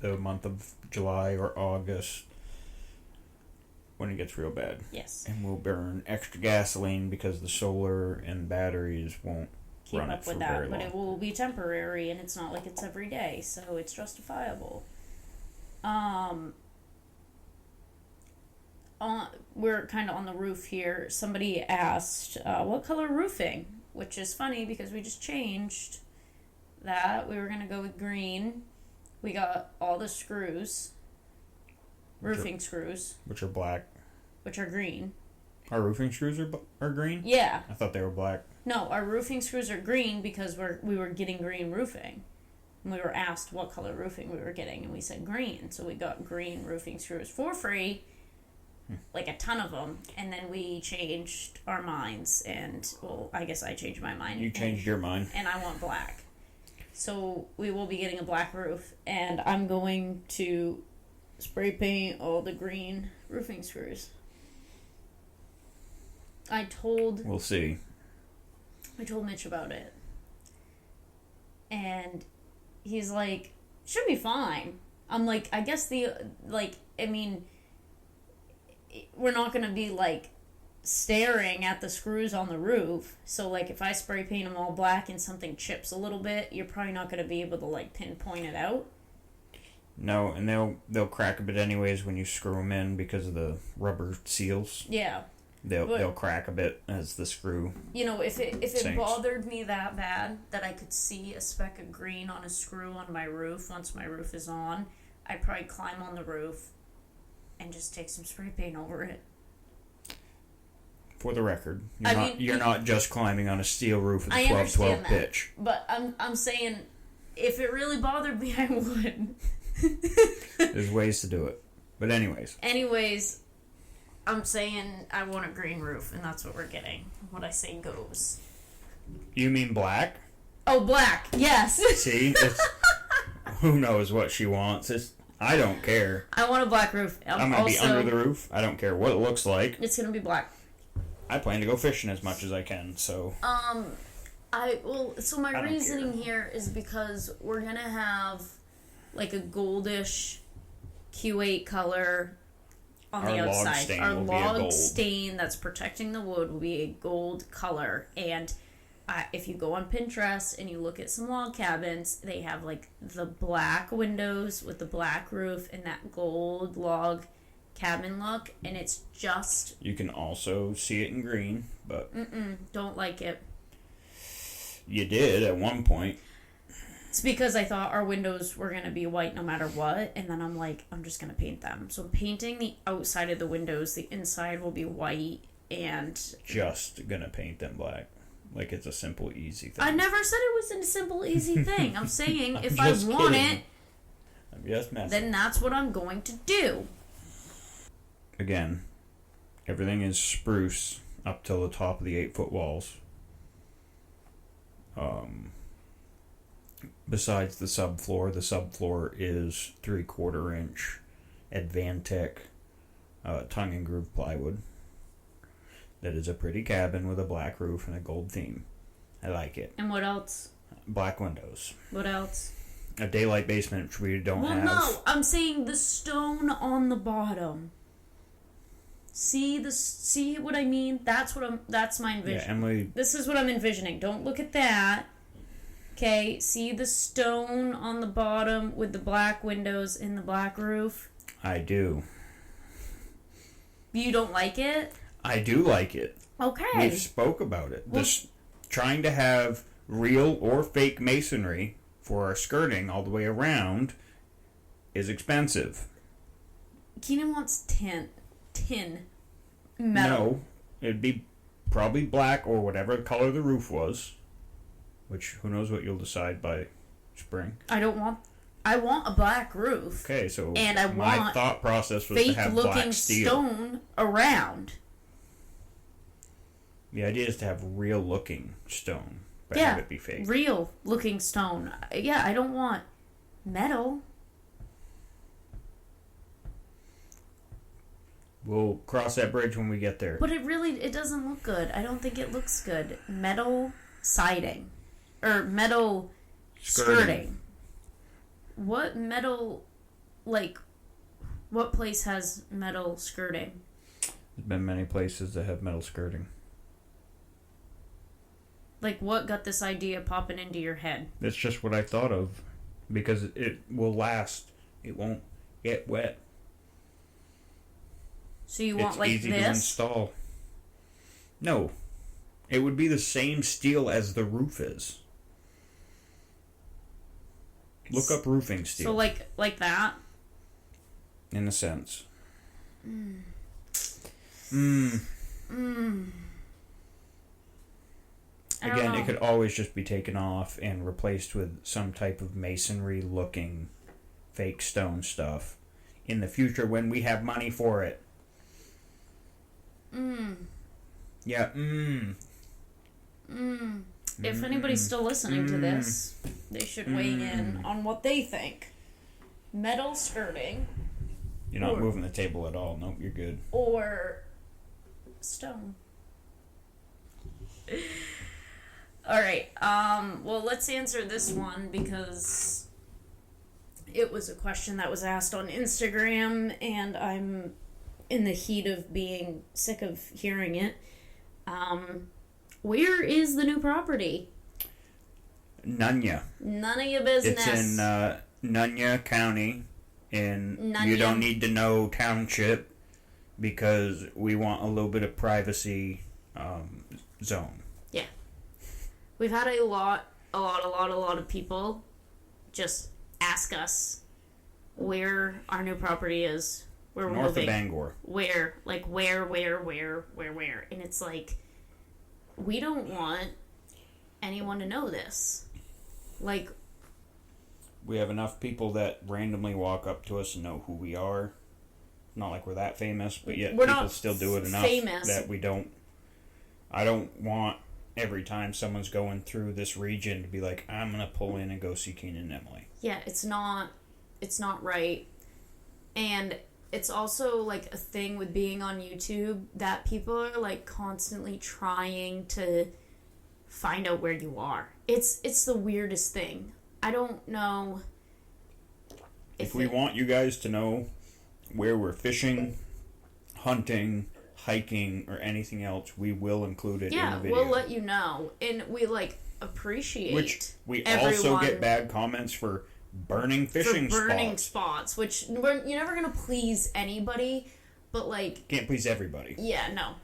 the month of July or August when it gets real bad. Yes. And we'll burn extra gasoline because the solar and batteries won't keep up with that. But it will be temporary, and it's not like it's every day, so it's justifiable. We're kind of on the roof here. Somebody asked, what color roofing? Which is funny because we just changed that. We were going to go with green. We got all the screws. Roofing screws. Which are black. Which are green. Our roofing screws are green? Yeah. I thought they were black. No, our roofing screws are green because we were getting green roofing. And we were asked what color roofing we were getting, and we said green. So we got green roofing screws for free. Like a ton of them, and then we changed our minds, and well, I guess I changed my mind. You changed your mind. And I want black. So we will be getting a black roof, and I'm going to spray paint all the green roofing screws. We'll see. I told Mitch about it, and he's like, should be fine. I'm like, I guess we're not going to be, staring at the screws on the roof. So, if I spray paint them all black and something chips a little bit, you're probably not going to be able to, pinpoint it out. No, and they'll crack a bit anyways when you screw them in because of the rubber seals. Yeah. They'll crack a bit as the screw if it bothered me that bad that I could see a speck of green on a screw on my roof once my roof is on, I'd probably climb on the roof and just take some spray paint over it. For the record, you're not just climbing on a steel roof with a 12-12 pitch. But I'm saying, if it really bothered me, I would. There's ways to do it. But anyways, I'm saying I want a green roof, and that's what we're getting. What I say goes. You mean black? Oh, black. Yes. See? Who knows what she wants. I don't care. I want a black roof. I'm going to be under the roof. I don't care what it looks like. It's going to be black. I plan to go fishing as much as I can, so... So my reasoning here is because we're going to have, a goldish Q8 color on the outside. Our log stain that's protecting the wood will be a gold color, and... if you go on Pinterest and you look at some log cabins, they have the black windows with the black roof and that gold log cabin look, and it's just... You can also see it in green, but... don't like it. You did at one point. It's because I thought our windows were going to be white no matter what, and then I'm like, I'm just going to paint them. So I'm painting the outside of the windows, the inside will be white, and... Just going to paint them black. Like it's a simple, easy thing. I never said it was a simple, easy thing. I'm saying if I just want kidding. it, I'm just messing. then that's what I'm going to do. Again, everything is spruce up till the top of the 8-foot walls. Besides the subfloor is 3/4 inch Advantech tongue and groove plywood. That is a pretty cabin with a black roof and a gold theme. I like it. And what else? Black windows. What else? A daylight basement, which we don't have. Well, no, I'm saying the stone on the bottom. See what I mean? That's my envision. Yeah, Emily. This is what I'm envisioning. Don't look at that. Okay, see the stone on the bottom with the black windows and the black roof? I do. You don't like it? I do like it. Okay. We've spoke about it. Well, trying to have real or fake masonry for our skirting all the way around is expensive. Keenan wants tin metal. No, it'd be probably black or whatever color the roof was, which who knows what you'll decide by spring. I want a black roof. Okay, so and I my want thought process was to have black fake-looking steel. stone around. The idea is to have real-looking stone, but Yeah, have it be fake. real-looking stone. Yeah, I don't want metal. We'll cross that bridge when we get there. But it doesn't look good. I don't think it looks good. Metal siding. Or metal skirting. What metal, what place has metal skirting? There's been many places that have metal skirting. What got this idea popping into your head? That's just what I thought of. Because it will last. It won't get wet. So you want it's easy this? to install. No. It would be the same steel as the roof is. Look up roofing steel. So like that? In a sense. Again, it could always just be taken off and replaced with some type of masonry looking fake stone stuff in the future when we have money for it. Yeah, If anybody's still listening to this, they should weigh in on what they think. Metal skirting. You're not moving the table at all. Nope, you're good. Or stone. Alright, well, let's answer this one because it was a question that was asked on Instagram and I'm in the heat of being sick of hearing it. Where is the new property? Nunya. None of your business. It's in Nunya County, and Nunya. You don't need to know township because we want a little bit of privacy zone. Yeah. We've had a lot of people just ask us where our new property is, where we're North moving. of Bangor. Where? And it's like, we don't want anyone to know this. We have enough people that randomly walk up to us and know who we are. Not like we're that famous, but yet we're people not still do it enough famous. That we don't. I don't want every time someone's going through this region to be like, I'm gonna pull in and go see Keenan and Emily. Yeah, it's not right. And it's also a thing with being on YouTube that people are constantly trying to find out where you are. It's the weirdest thing. I don't know if we want you guys to know where we're fishing, hunting, hiking, or anything else, we will include it in the video. Yeah, we'll let you know. And we appreciate which we everyone also get bad comments for burning fishing spots, which you're never gonna please anybody, but can't please everybody. Yeah, no.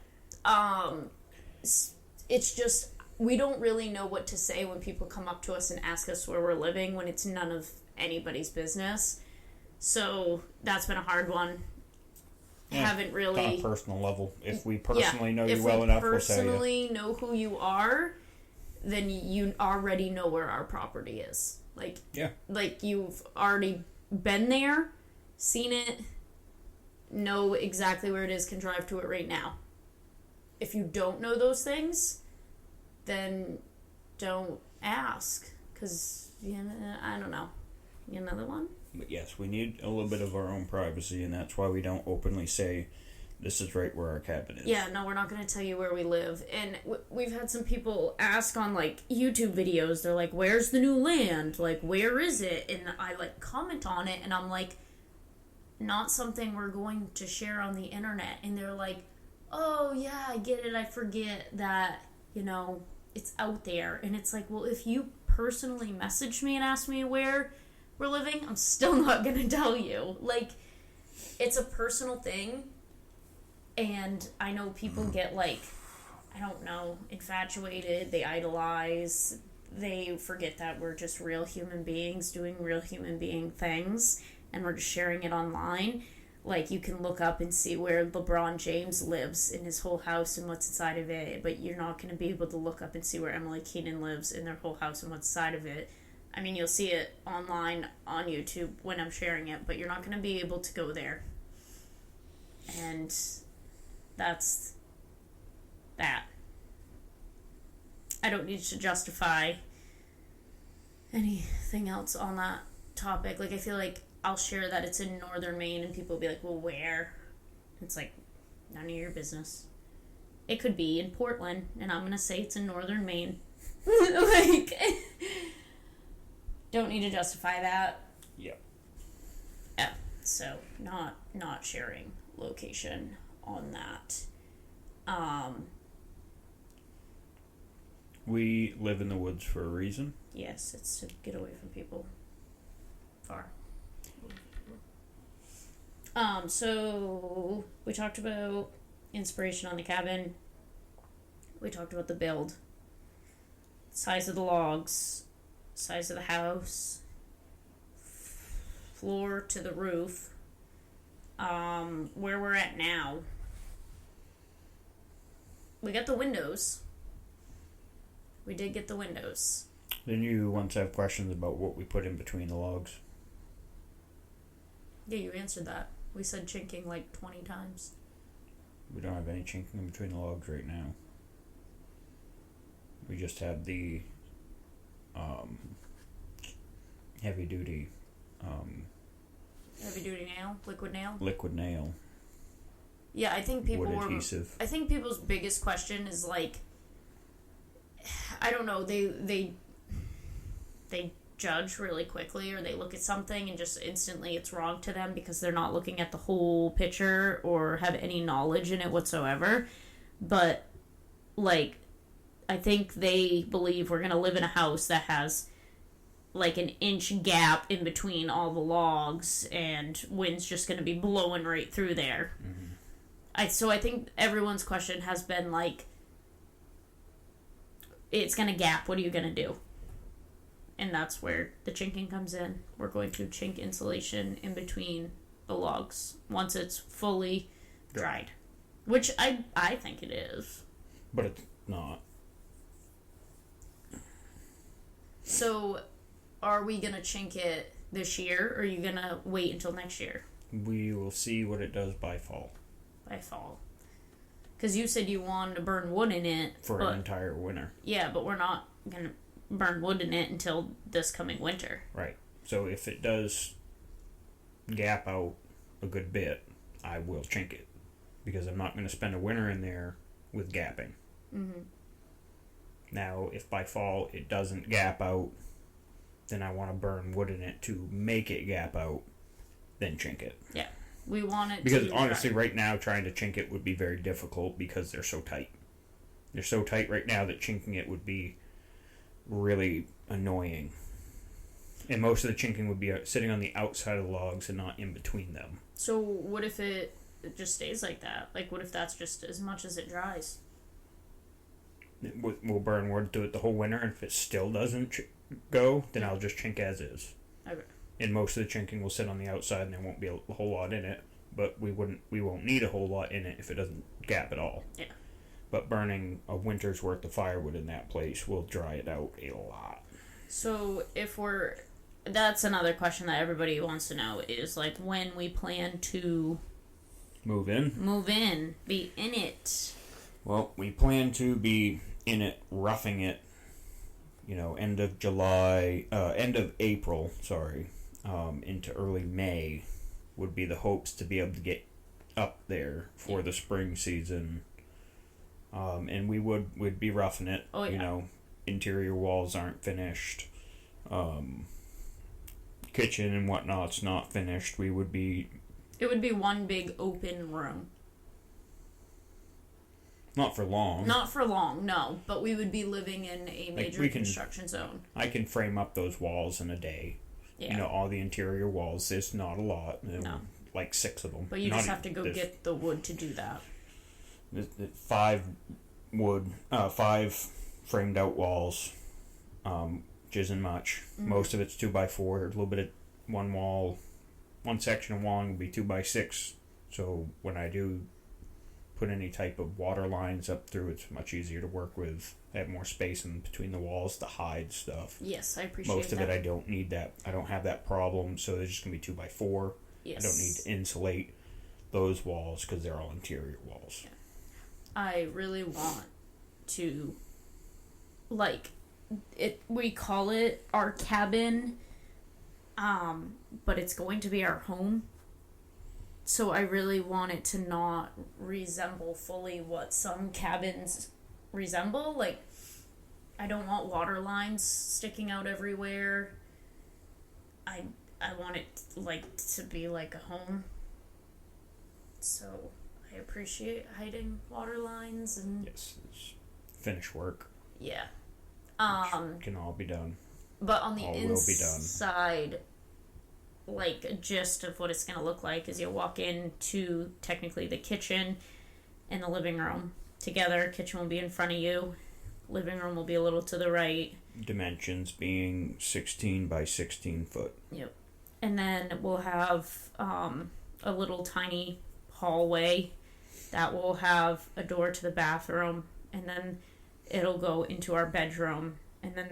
It's just we don't really know what to say when people come up to us and ask us where we're living when it's none of anybody's business. So that's been a hard one. Yeah, Haven't really on a personal level. If we personally know you well enough, we'll tell you. If we personally know who you are, then you already know where our property is. Like, yeah. Like, you've already been there, seen it, know exactly where it is, can drive to it right now. If you don't know those things, then don't ask. Because, I don't know. Another one? But yes, we need a little bit of our own privacy, and that's why we don't openly say this is right where our cabin is. Yeah, no, we're not going to tell you where we live. And we've had some people ask on, like, YouTube videos, they're like, where's the new land? Like, where is it? And I, like, comment on it, and I'm like, not something we're going to share on the internet. And they're like, oh, yeah, I get it. I forget that, it's out there. And it's like, well, if you personally message me and ask me where we're living, I'm still not going to tell you. Like, it's a personal thing. And I know people get, like, I don't know, infatuated. They idolize. They forget that we're just real human beings doing real human being things. And we're just sharing it online. Like, you can look up and see where LeBron James lives in his whole house and what's inside of it. But you're not going to be able to look up and see where Emily Keenan lives in their whole house and what's inside of it. I mean, you'll see it online on YouTube when I'm sharing it. But you're not going to be able to go there. And that's that. I don't need to justify anything else on that topic. Like, I feel like I'll share that it's in northern Maine and people will be like, well, where? It's like, none of your business. It could be in Portland, and I'm going to say it's in northern Maine. Like, don't need to justify that. Yep. Yeah, so not sharing location on that. We live in the woods for a reason. Yes, it's to get away from people. Far. So we talked about inspiration on the cabin. We talked about the build. Size of the logs. Size of the house. Floor to the roof. Where we're at now. We got the windows. We did get the windows. Then you once have questions about what we put in between the logs. Yeah, you answered that. We said chinking like 20 times. We don't have any chinking in between the logs right now. We just have the heavy duty nail? Liquid nail? Liquid nail. Yeah, I think people wood adhesive. I think people's biggest question is like, I don't know, they judge really quickly, or they look at something and just instantly it's wrong to them because they're not looking at the whole picture or have any knowledge in it whatsoever. But, like, I think they believe we're going to live in a house that has, like, an inch gap in between all the logs and wind's just going to be blowing right through there. Mm-hmm. So I think everyone's question has been, like, it's going to gap. What are you going to do? And that's where the chinking comes in. We're going to chink insulation in between the logs once it's fully dried. Which I think it is. But it's not. So, are we going to chink it this year, or are you going to wait until next year? We will see what it does by fall. By fall. Because you said you wanted to burn wood in it. For an entire winter. Yeah, but we're not going to burn wood in it until this coming winter. Right. So if it does gap out a good bit, I will chink it. Because I'm not going to spend a winter in there with gapping. Mm-hmm. Now, if by fall it doesn't gap out, then I want to burn wood in it to make it gap out, then chink it. Yeah. We want it because honestly, right now, trying to chink it would be very difficult because they're so tight. They're so tight right now that chinking it would be really annoying. And most of the chinking would be sitting on the outside of the logs and not in between them. So what if it just stays like that? Like, what if that's just as much as it dries? We'll burn wood to it the whole winter, and if it still doesn't go, then I'll just chink as is. Okay. And most of the chinking will sit on the outside, and there won't be a whole lot in it. But we won't need a whole lot in it if it doesn't gap at all. Yeah. But burning a winter's worth of firewood in that place will dry it out a lot. So that's another question that everybody wants to know is like when we plan to move in, be in it. Well, we plan to be in it, roughing it, end of April, into early May would be the hopes to be able to get up there for the spring season. And we'd be roughing it. Oh, yeah. Interior walls aren't finished. Kitchen and whatnot's not finished. It would be one big open room. Not for long, no. But we would be living in a major construction zone. I can frame up those walls in a day. Yeah. All the interior walls. There's not a lot. No. Like 6 of them. But you just have to go get the wood to do that. 5 framed out walls, which isn't much. Mm-hmm. Most of it's 2x4. A little bit of one section of walling will be 2x6. So when I do put any type of water lines up through, it's much easier to work with. I have more space in between the walls to hide stuff. Yes, I appreciate that. Most of it I don't need that. I don't have that problem, so they're just going to be 2x4. Yes. I don't need to insulate those walls because they're all interior walls. Yeah. I really want to, we call it our cabin, but it's going to be our home. So I really want it to not resemble fully what some cabins resemble. Like, I don't want water lines sticking out everywhere. I want it, to be like a home. So I appreciate hiding water lines and... Yes, it's finished work. Yeah. Can all be done. But on the inside... a gist of what it's going to look like is you'll walk into technically the kitchen and the living room together. Kitchen will be in front of you. Living room will be a little to the right. Dimensions being 16 by 16 foot. Yep. And then we'll have a little tiny hallway that will have a door to the bathroom, and then it'll go into our bedroom, and then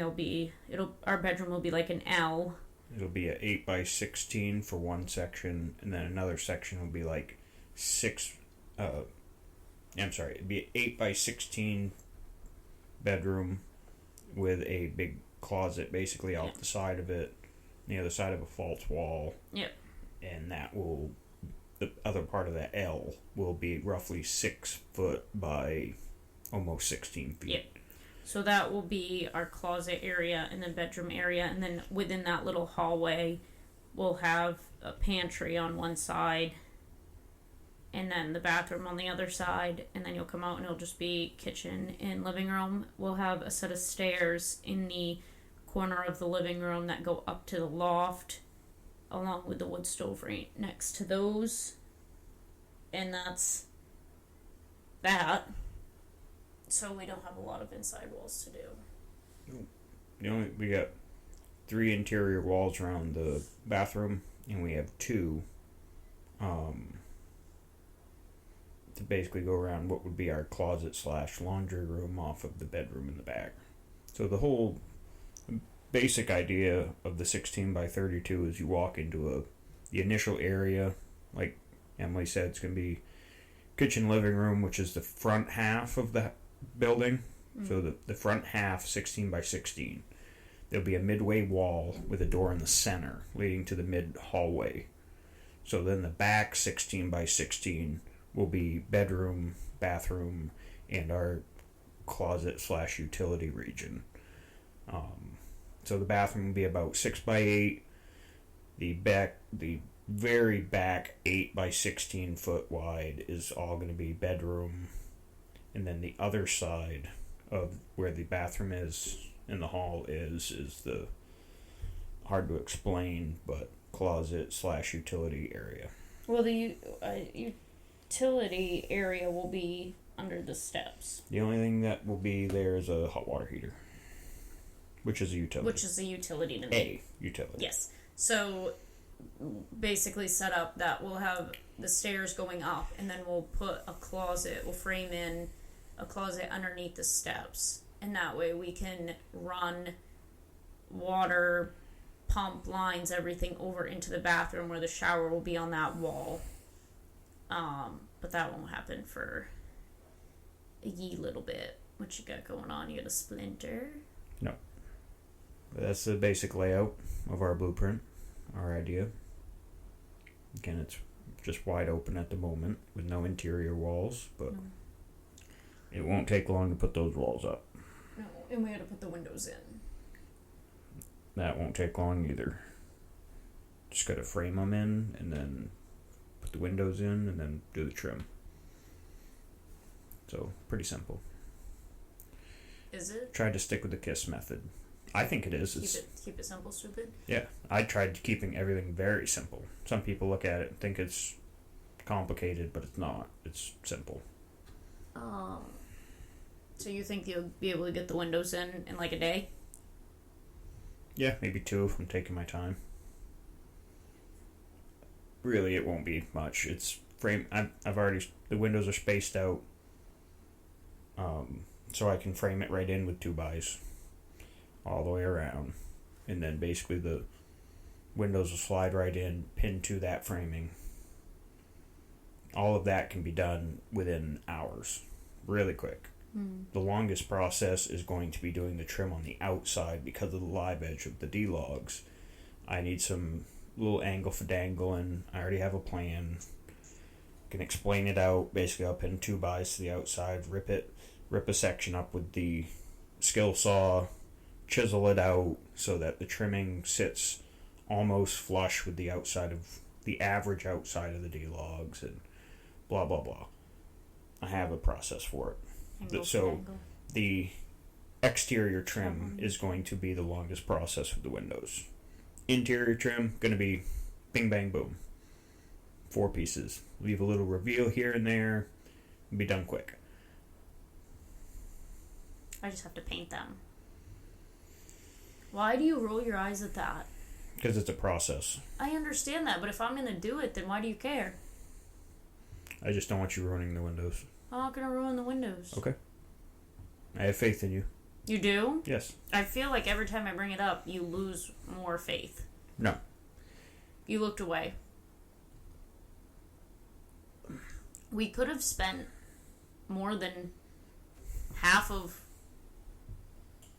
our bedroom will be like an L. It'll be an 8 by 16 for one section, and then another section will be like it'd be an 8 by 16 bedroom with a big closet basically out the side of it, the other side of a false wall. Yep. And the other part of that L will be roughly 6 foot by almost 16 feet. Yep. So that will be our closet area and then bedroom area. And then within that little hallway, we'll have a pantry on one side and then the bathroom on the other side. And then you'll come out and it'll just be kitchen and living room. We'll have a set of stairs in the corner of the living room that go up to the loft, along with the wood stove right next to those. And that's that. So we don't have a lot of inside walls to do. We got 3 interior walls around the bathroom, and we have 2 to basically go around what would be our closet / laundry room off of the bedroom in the back. So the whole basic idea of the 16 by 32 is you walk into the initial area, like Emily said, it's going to be kitchen, living room, which is the front half of the building. Mm-hmm. So the front half, 16 by 16. There'll be a midway wall with a door in the center leading to the mid hallway. So then the back 16 by 16 will be bedroom, bathroom, and our closet / utility region. So the bathroom will be about 6 by 8. The very back 8 by 16 foot wide is all going to be bedroom, and then the other side of where the bathroom is in the hall is the hard to explain but closet / utility area. Well, the utility area will be under the steps. The only thing that will be there is a hot water heater, which is a utility. Which is a utility to me. A utility. Yes. So basically set up that we'll have the stairs going up, and then we'll put a closet, we'll frame in a closet underneath the steps. And that way we can run water, pump lines, everything over into the bathroom where the shower will be on that wall. But that won't happen for a ye little bit. What you got going on? You got a splinter? No. That's the basic layout of our blueprint, our idea. Again, it's just wide open at the moment with no interior walls, but it won't take long to put those walls up. No, and we got to put the windows in. That won't take long either. Just got to frame them in and then put the windows in and then do the trim. So, pretty simple. Is it? Tried to stick with the KISS method. I think it is. Keep it simple, stupid? Yeah, I tried keeping everything very simple. Some people look at it and think it's complicated, but it's not. It's simple. So you think you'll be able to get the windows in like a day? Yeah, maybe 2 if I'm taking my time. Really, it won't be much. It's frame. I've already, the windows are spaced out, so I can frame it right in with 2x all the way around, and then basically the windows will slide right in, pinned to that framing. All of that can be done within hours, really quick. The longest process is going to be doing the trim on the outside because of the live edge of the D-logs. I need some little angle for dangling. I already have a plan. Can explain it out. Basically, I'll pin 2x to the outside, rip a section up with the skill saw, chisel it out so that the trimming sits almost flush with the outside of the average outside of the D-logs, and blah blah blah. I have a process for it. So the exterior trim is going to be the longest process with the windows. Interior trim going to be bing bang boom, 4 pieces. Leave a little reveal here and there, and be done quick. I just have to paint them. Why do you roll your eyes at that? Because it's a process. I understand that, but if I'm going to do it, then why do you care? I just don't want you ruining the windows. I'm not going to ruin the windows. Okay. I have faith in you. You do? Yes. I feel like every time I bring it up, you lose more faith. No. You looked away. We could have spent more than half of,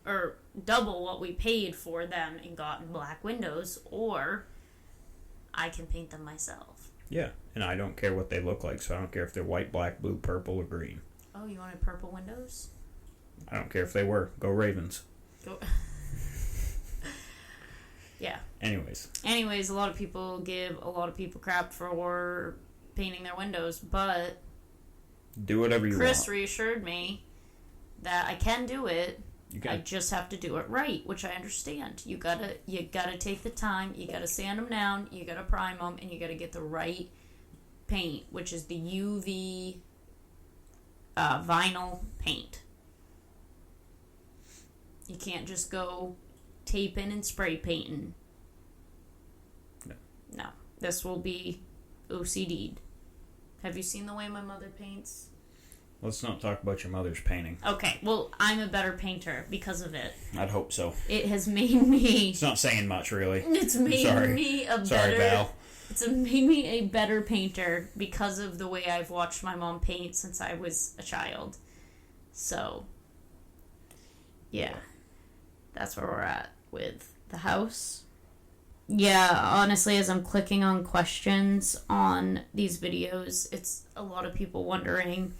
or double what we paid for them and gotten black windows, or I can paint them myself. Yeah, and I don't care what they look like, so I don't care if they're white, black, blue, purple, or green. Oh, you wanted purple windows? I don't care if they were. Go Ravens. Go. Yeah. Anyways, a lot of people give a lot of people crap for painting their windows, but do whatever you want. Chris reassured me that I can do it. I just have to do it right, which I understand. You gotta take the time. You gotta sand them down. You gotta prime them, and you gotta get the right paint, which is the UV vinyl paint. You can't just go taping and spray painting. No, this will be OCD'd. Have you seen the way my mother paints? Let's not talk about your mother's painting. Okay, well, I'm a better painter because of it. I'd hope so. It has made me... It's not saying much, really. It's made me a better... Sorry, Val. It's made me a better painter because of the way I've watched my mom paint since I was a child. So, yeah. That's where we're at with the house. Yeah, honestly, as I'm clicking on questions on these videos, it's a lot of people wondering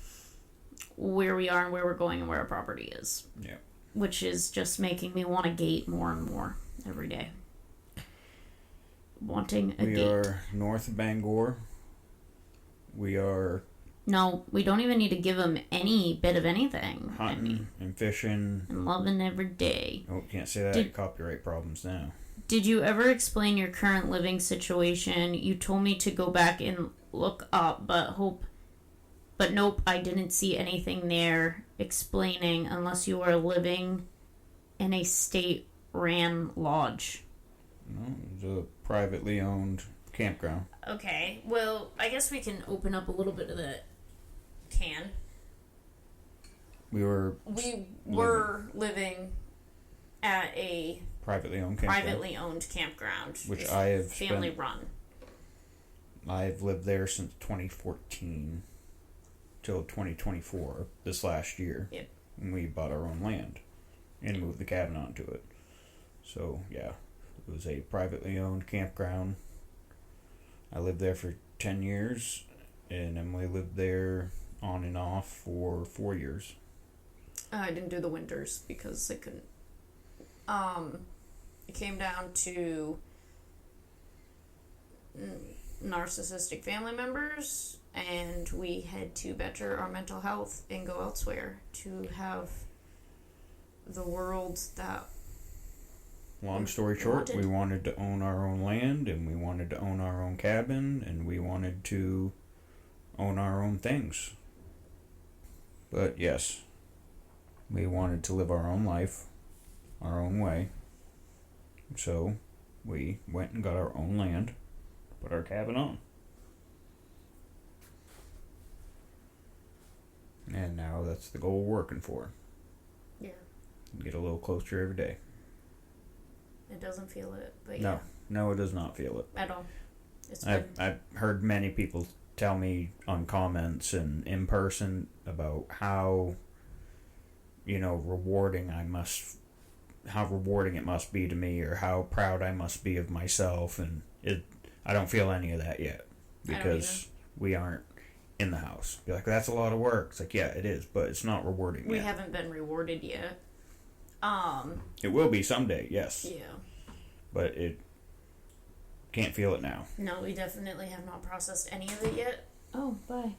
where we are and where we're going and where our property is. Yeah. Which is just making me want a gate more and more every day. Wanting a gate. We are north of Bangor. We are... No, we don't even need to give them any bit of anything. Hunting and fishing. And loving every day. Oh, can't say that. Copyright problems now. Did you ever explain your current living situation? You told me to go back and look up, but nope, I didn't see anything there explaining unless you are living in a state-ran lodge. No, it was a privately owned campground. Okay, well, I guess we can open up a little bit of the can. We were living at a privately owned campground, which I have family run. I've lived there since 2014 till 2024, this last year. Yep. When we bought our own land and moved the cabin onto it. So, yeah, it was a privately owned campground. I lived there for 10 years, and Emily lived there on and off for 4 years. I didn't do the winters because I couldn't. It came down to narcissistic family members, and we had to better our mental health and go elsewhere to have the world that. Long story short, we wanted to own our own land, and we wanted to own our own cabin, and we wanted to own our own things. But yes, we wanted to live our own life, our own way. So we went and got our own land, put our cabin on. And now that's the goal we're working for. Yeah. Get a little closer every day. It doesn't feel it, but yeah. No, it does not feel it. At all. I've heard many people tell me on comments and in person about how, rewarding it must be to me, or how proud I must be of myself, and I don't feel any of that yet because we aren't in the house. Be like, that's a lot of work. It's like, yeah, it is, but it's not rewarding yet. We haven't been rewarded yet. It will be someday, yes. Yeah. But it can't feel it now. No, we definitely have not processed any of it yet. Oh, bye.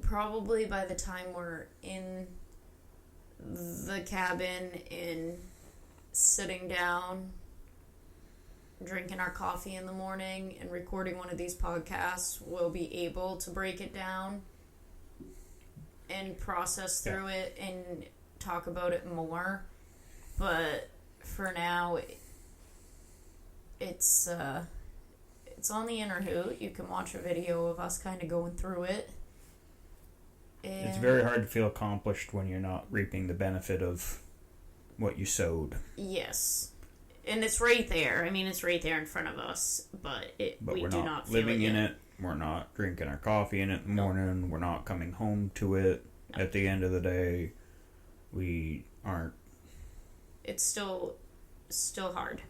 Probably by the time we're in the cabin and sitting down, drinking our coffee in the morning and recording one of these podcasts, we'll be able to break it down and process through it and talk about it more. But for now, it's on the Inner Hoot. You can watch a video of us kind of going through it. And it's very hard to feel accomplished when you're not reaping the benefit of what you sowed. Yes. And it's right there. I mean, it's right there in front of us, but we do not feel living it in yet. it. We're not drinking our coffee in it in the morning. We're not coming home to it at the end of the day. We aren't. It's still hard.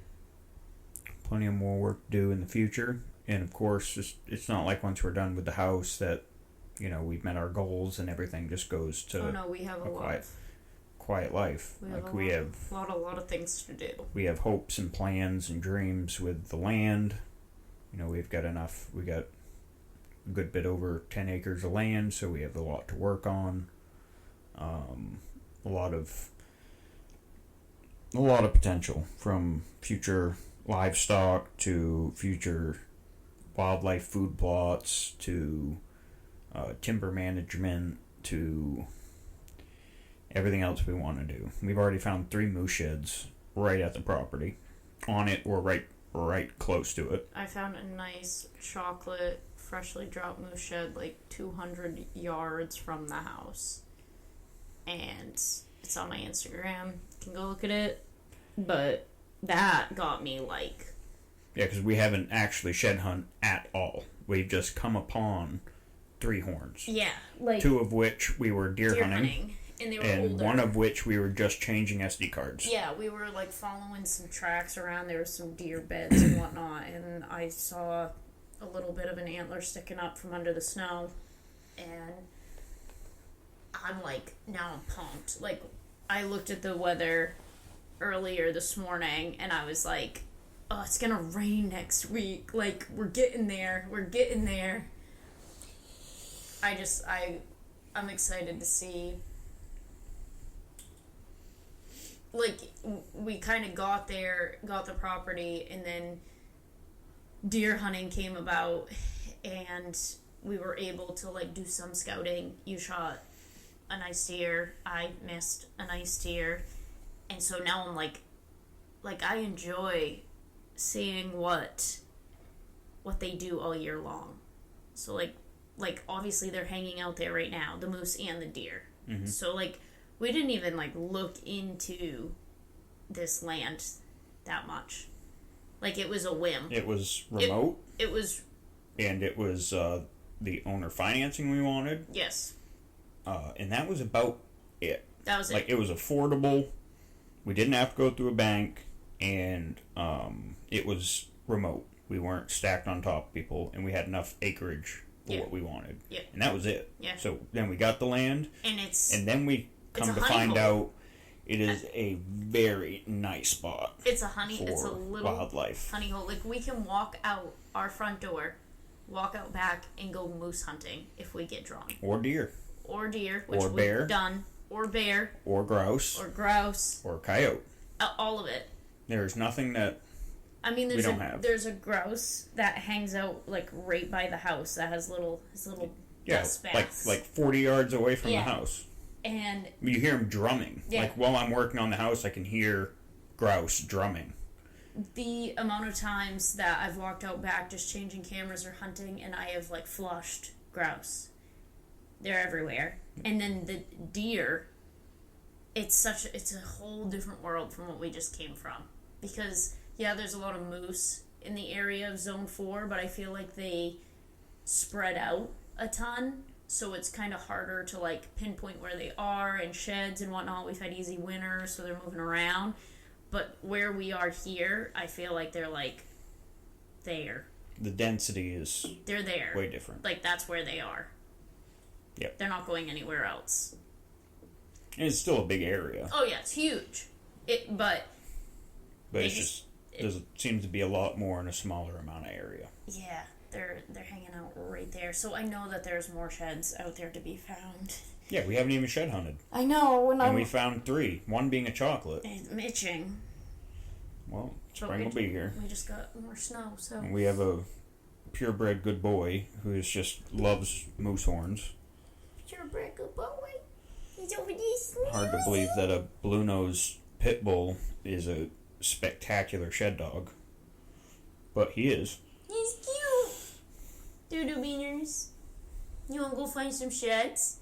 Plenty of more work to do in the future. And of course, it's not like once we're done with the house that, we've met our goals and everything just goes to we have a quiet life. We have a lot of things to do. We have hopes and plans and dreams with the land. We got a good bit over 10 acres of land, so we have a lot to work on. A lot of potential, from future livestock to future wildlife food plots to timber management to everything else we want to do. We've already found 3 moose sheds right at the property, on it or right close to it. I found a nice chocolate freshly dropped moose shed like 200 yards from the house, and it's on my Instagram. You can go look at it. But that got me like... Yeah, because we haven't actually shed hunt at all. We've just come upon 3 horns. Yeah, like... 2 of which we were deer hunting. And they were and older. 1 of which we were just changing SD cards. Yeah, we were like following some tracks around. There were some deer beds and whatnot, and I saw a little bit of an antler sticking up from under the snow, and I'm like, now I'm pumped. Like, I looked at the weather earlier this morning, and I was like, oh, it's gonna rain next week. Like, we're getting there. I'm excited to see. Like, we kind of got the property, and then deer hunting came about, and we were able to, like, do some scouting. You shot a nice deer. I missed a nice deer. And so now I'm like I enjoy seeing what they do all year long. So, like, like, obviously they're hanging out there right now, the moose and the deer. Mm-hmm. So, like, we didn't even, like, look into this land that much. Like, it was a whim. It was remote. It was... And it was the owner financing we wanted. Yes. And that was about it. That was like, it was affordable. We didn't have to go through a bank. And it was remote. We weren't stacked on top of people. And we had enough acreage for what we wanted. Yeah. And that was it. Yeah. So then we got the land. And then we come to find out it is a very nice spot. It's a little wildlife honey hole. Like, we can walk out our front door, walk out back, and go moose hunting if we get drawn. Or deer. Which or bear. We've done. Or bear. Or grouse. Or coyote. All of it. There's nothing that we don't have. There's a grouse that hangs out, like, right by the house that has his little dust baths. like 40 yards away from the house. And you hear him drumming. Yeah. Like, while I'm working on the house, I can hear grouse drumming. The amount of times that I've walked out back just changing cameras or hunting, and I have, like, flushed grouse. They're everywhere. And then the deer, it's a whole different world from what we just came from. Because, yeah, there's a lot of moose in the area of Zone 4, but I feel like they spread out a ton. So it's kind of harder to, like, pinpoint where they are and sheds and whatnot. We've had easy winters, so they're moving around. But where we are here, I feel like they're, like, there. The density is... They're there. Way different. Like, that's where they are. Yep. They're not going anywhere else. And it's still a big area. Oh, yeah, it's huge. But it's there seems to be a lot more in a smaller amount of area. Yeah. They're hanging out right there. So I know that there's more sheds out there to be found. Yeah, we haven't even shed hunted. I know. And we found 3. One being a chocolate. I'm itching. Well, spring will be here. We just got more snow, so... And we have a purebred good boy who just loves moose horns. Purebred good boy? He's over there. Hard to believe that a blue-nosed pit bull is a spectacular shed dog. But he is. He's cute. Doodoo beaners. You want to go find some sheds?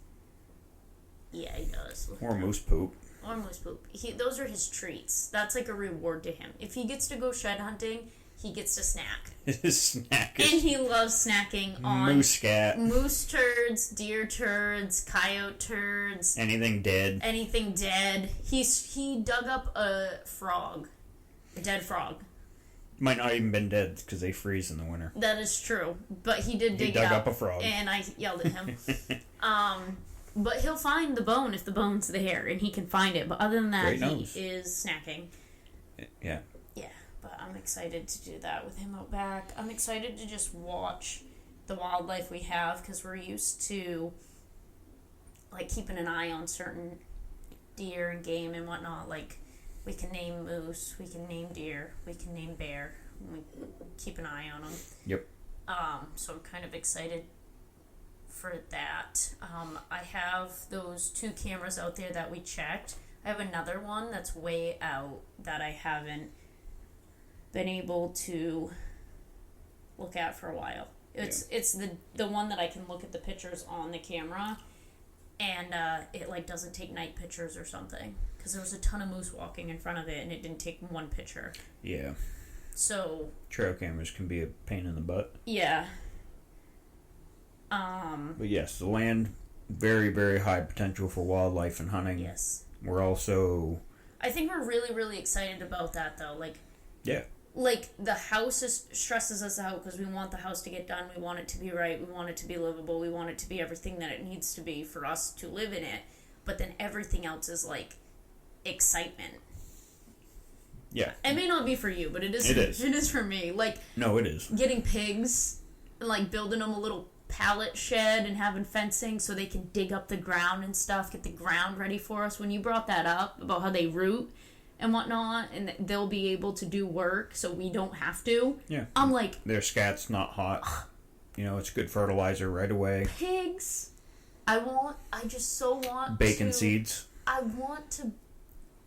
Yeah, he does. Or moose poop. Or moose poop. Those are his treats. That's like a reward to him. If he gets to go shed hunting, he gets to snack. His snack is... And he loves snacking on... moose scat. Moose turds, deer turds, coyote turds. Anything dead. Anything dead. He dug up a frog. A dead frog. Might not even been dead because they freeze in the winter. That is true, but he did dig it up. He dug up a frog, and I yelled at him. But he'll find the bone if the bone's there, and he can find it. But other than that, he is snacking. Yeah. Yeah, but I'm excited to do that with him out back. I'm excited to just watch the wildlife we have because we're used to, like, keeping an eye on certain deer and game and whatnot, like. We can name moose, we can name deer, we can name bear. We keep an eye on them. Yep. So I'm kind of excited for that. I have those 2 cameras out there that we checked. I have another one that's way out that I haven't been able to look at for a while. It's the one that I can look at the pictures on the camera, and it, like, doesn't take night pictures or something. Because there was a ton of moose walking in front of it, and it didn't take one picture. Yeah. So... trail cameras can be a pain in the butt. Yeah. But yes, the land, very, very high potential for wildlife and hunting. Yes. We're also... I think we're really, really excited about that, though. Like... Yeah. Like, the house stresses us out because we want the house to get done. We want it to be right. We want it to be livable. We want it to be everything that it needs to be for us to live in it. But then everything else is, like... excitement. Yeah. It may not be for you, but it is. It is for me. Like, no, it is. Getting pigs and, like, building them a little pallet shed and having fencing so they can dig up the ground and stuff, get the ground ready for us. When you brought that up about how they root and whatnot, and they'll be able to do work so we don't have to. Yeah. I'm like, their scat's not hot. It's good fertilizer right away. Pigs. I just so want bacon seeds. I want to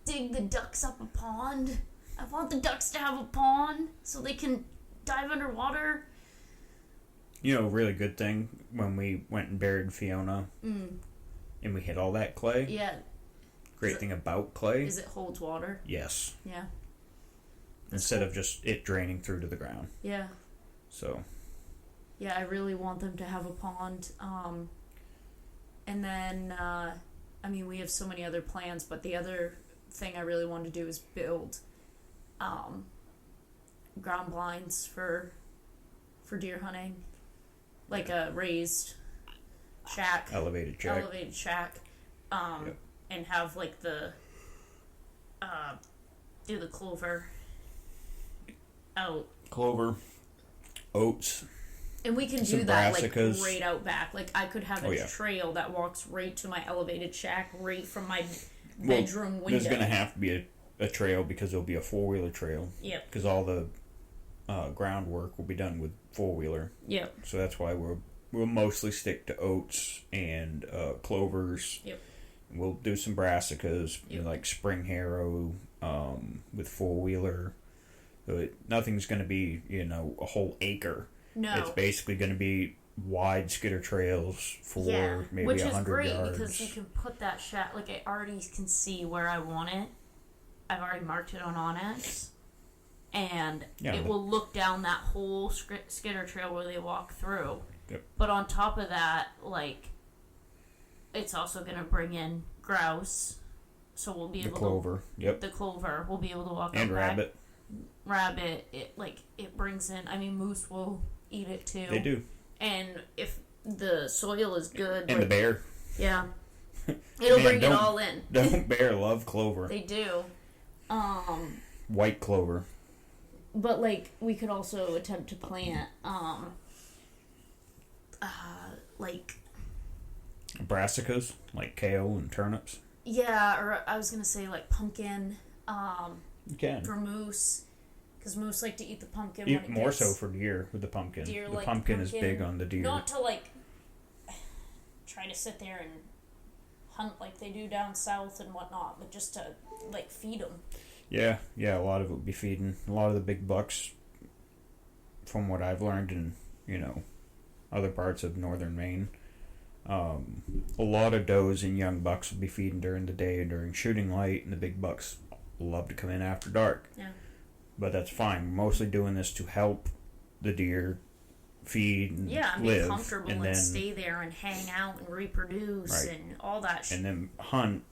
dig the ducks up a pond. I want the ducks to have a pond so they can dive underwater. You know, a really good thing when we went and buried Fiona and we hit all that clay. Yeah. Great thing about clay. Is it holds water? Yes. Yeah. Instead of just it draining through to the ground. Yeah. So. Yeah, I really want them to have a pond. And then, we have so many other plans, but the other thing I really want to do is build ground blinds for deer hunting. Like a raised shack. Elevated shack. Yep. And have like the do the clover out. Clover, oats. And we can do that like right out back. Like I could have a trail that walks right to my elevated shack, right from my bedroom window. There's going to have to be a trail because there'll be a 4-wheeler trail. Yep. Because all the groundwork will be done with 4-wheeler. Yep. So that's why we'll mostly stick to oats and clovers. Yep. We'll do some brassicas, like spring harrow with 4-wheeler. So nothing's going to be, a whole acre. No. It's basically going to be wide skidder trails for maybe 100 yards. Which is great because you can put that shack, like I already can see where I want it. I've already marked it on Onyx. And it will look down that whole skidder trail where they walk through. Yep. But on top of that, like, it's also going to bring in grouse. So we'll be able to... The clover. We'll be able to walk and rabbit. Rabbit. It brings in... moose will eat it too. They do. And if the soil is good... And the bear. Yeah. It'll bring it all in. Don't bear love clover. They do. White clover. But, we could also attempt to plant, brassicas, like kale and turnips. Yeah, or I was going to say, pumpkin, you can. for moose. Because moose like to eat the pumpkin when it more so for deer with the pumpkin. The pumpkin is big on the deer. Not to, try to sit there and hunt like they do down south and whatnot, but just to, feed them. Yeah, a lot of it would be feeding. A lot of the big bucks, from what I've learned in, other parts of northern Maine, a lot of does and young bucks will be feeding during the day and during shooting light, and the big bucks love to come in after dark. Yeah. But that's fine. We're mostly doing this to help the deer feed and live. Be comfortable and stay there and hang out and reproduce and all that shit. And then hunt,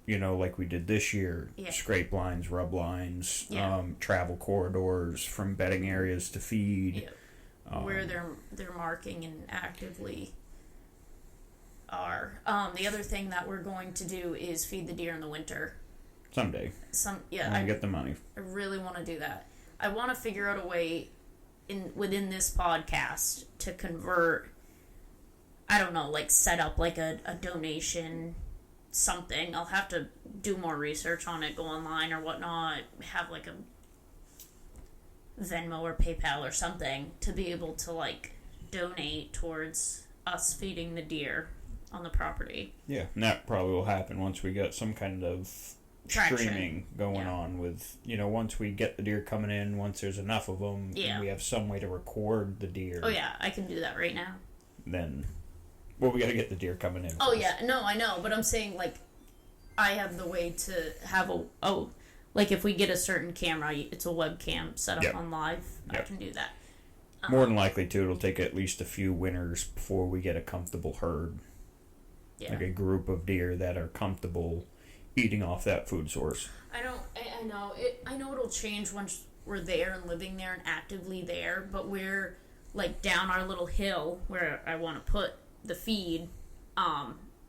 like we did this year. Yeah. Scrape lines, rub lines, travel corridors from bedding areas to feed. Yeah. Where they're marking and actively are. The other thing that we're going to do is feed the deer in the winter. Someday. I get the money. I really want to do that. I want to figure out a way within this podcast to convert, I don't know, set up a donation something. I'll have to do more research on it, go online or whatnot, have a Venmo or PayPal or something to be able to donate towards us feeding the deer on the property. Yeah, and that probably will happen once we get some kind of streaming going on with, once we get the deer coming in, once there's enough of them, and we have some way to record the deer. Oh yeah, I can do that right now. Then, we got to get the deer coming in. Oh first. Yeah, no, I know, but I'm saying I have the way to have if we get a certain camera, it's a webcam set up on live. I can do that. More than likely too, it'll take at least a few winters before we get a comfortable herd. Yeah. A group of deer that are comfortable eating off that food source. I know it'll change once we're there and living there and actively there, but we're down our little hill where I want to put the feed.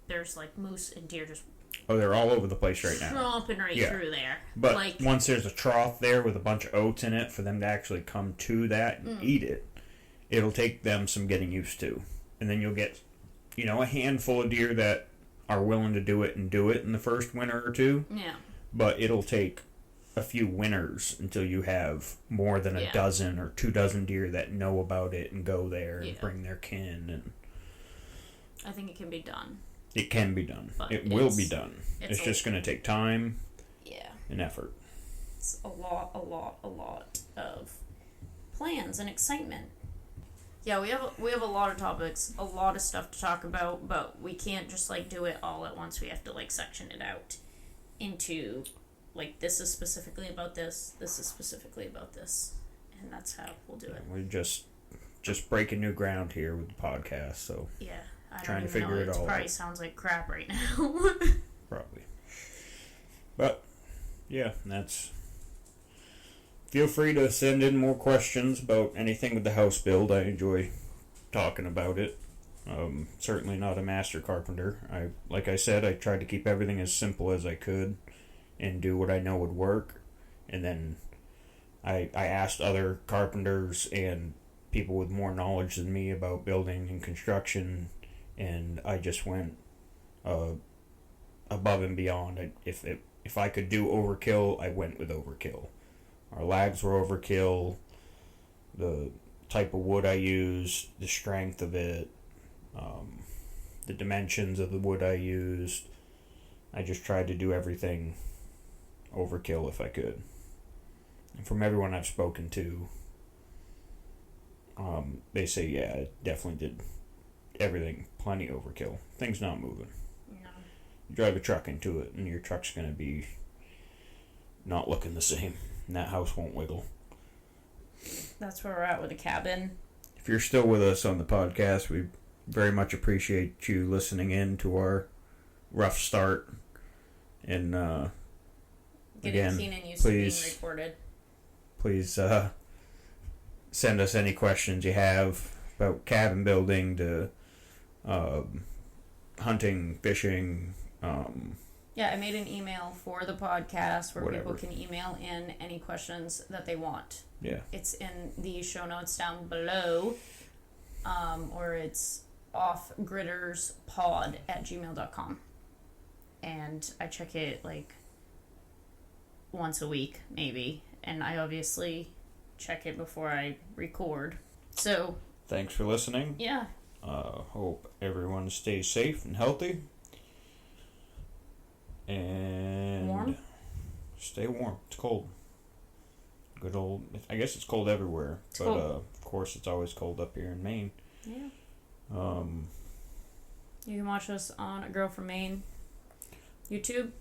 There's moose and deer just they're all over the place right now. Tromping through there. But once there's a trough there with a bunch of oats in it for them to actually come to that and eat it, it'll take them some getting used to. And then you'll get, a handful of deer that are willing to do it in the first winter or two. Yeah. But it'll take a few winters until you have more than a dozen or 24 deer that know about it and go there and bring their kin. And I think it can be done. It can be done. But it will be done. It's just going to take time and effort. It's a lot of plans and excitement. Yeah, we have a lot of topics, a lot of stuff to talk about, but we can't just like do it all at once. We have to like section it out into like this is specifically about this is specifically about this, and that's how we'll do it. We're just breaking new ground here with the podcast, so yeah, I trying don't to even figure know. it all It probably out. sounds like crap right now. Probably. But yeah, that's. Feel free to send in more questions about anything with the house build. I enjoy talking about it. Certainly not a master carpenter. Like I said, I tried to keep everything as simple as I could and do what I know would work. And then I asked other carpenters and people with more knowledge than me about building and construction, and I just went above and beyond. If I could do overkill, I went with overkill. Our lags were overkill. The type of wood I used, the strength of it, the dimensions of the wood I used. I just tried to do everything overkill if I could. And from everyone I've spoken to, they say, yeah, it definitely did everything plenty overkill. Things not moving. No. You drive a truck into it, and your truck's going to be not looking the same. And that house won't wiggle. That's where we're at with the cabin. If you're still with us on the podcast, we very much appreciate you listening in to our rough start. And Getting again, Keenan used please, to being recorded. Please send us any questions you have about cabin building to hunting, fishing. Yeah, I made an email for the podcast where Whatever. people can email in any questions that they want. Yeah. It's in the show notes down below, or it's offgritterspod@gmail.com. And I check it like once a week, maybe. And I obviously check it before I record. So, thanks for listening. yeah. Hope everyone stays safe and healthy. And Warm? Stay warm. It's cold. Good old. I guess it's cold everywhere, It's but cold. of course it's always cold up here in Maine. Yeah. You can watch us on A Girl from Maine YouTube.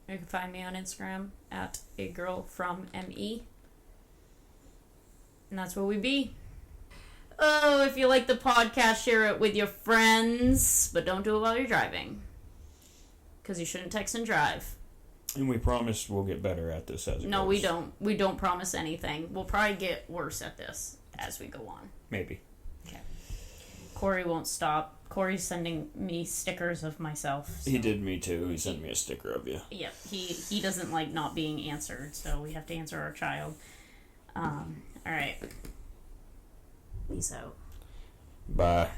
You can find me on Instagram at A Girl from ME. And that's where we be. Oh, if you like the podcast, share it with your friends, but don't do it while you're driving. Because you shouldn't text and drive. And we promise we'll get better at this as it No, goes. we don't. We don't promise anything. We'll probably get worse at this as we go on. Maybe. Okay. Corey won't stop. Corey's sending me stickers of myself. So. He did me too. He sent me a sticker of you. Yep. He doesn't like not being answered, so we have to answer our child. All right. Peace out. Bye.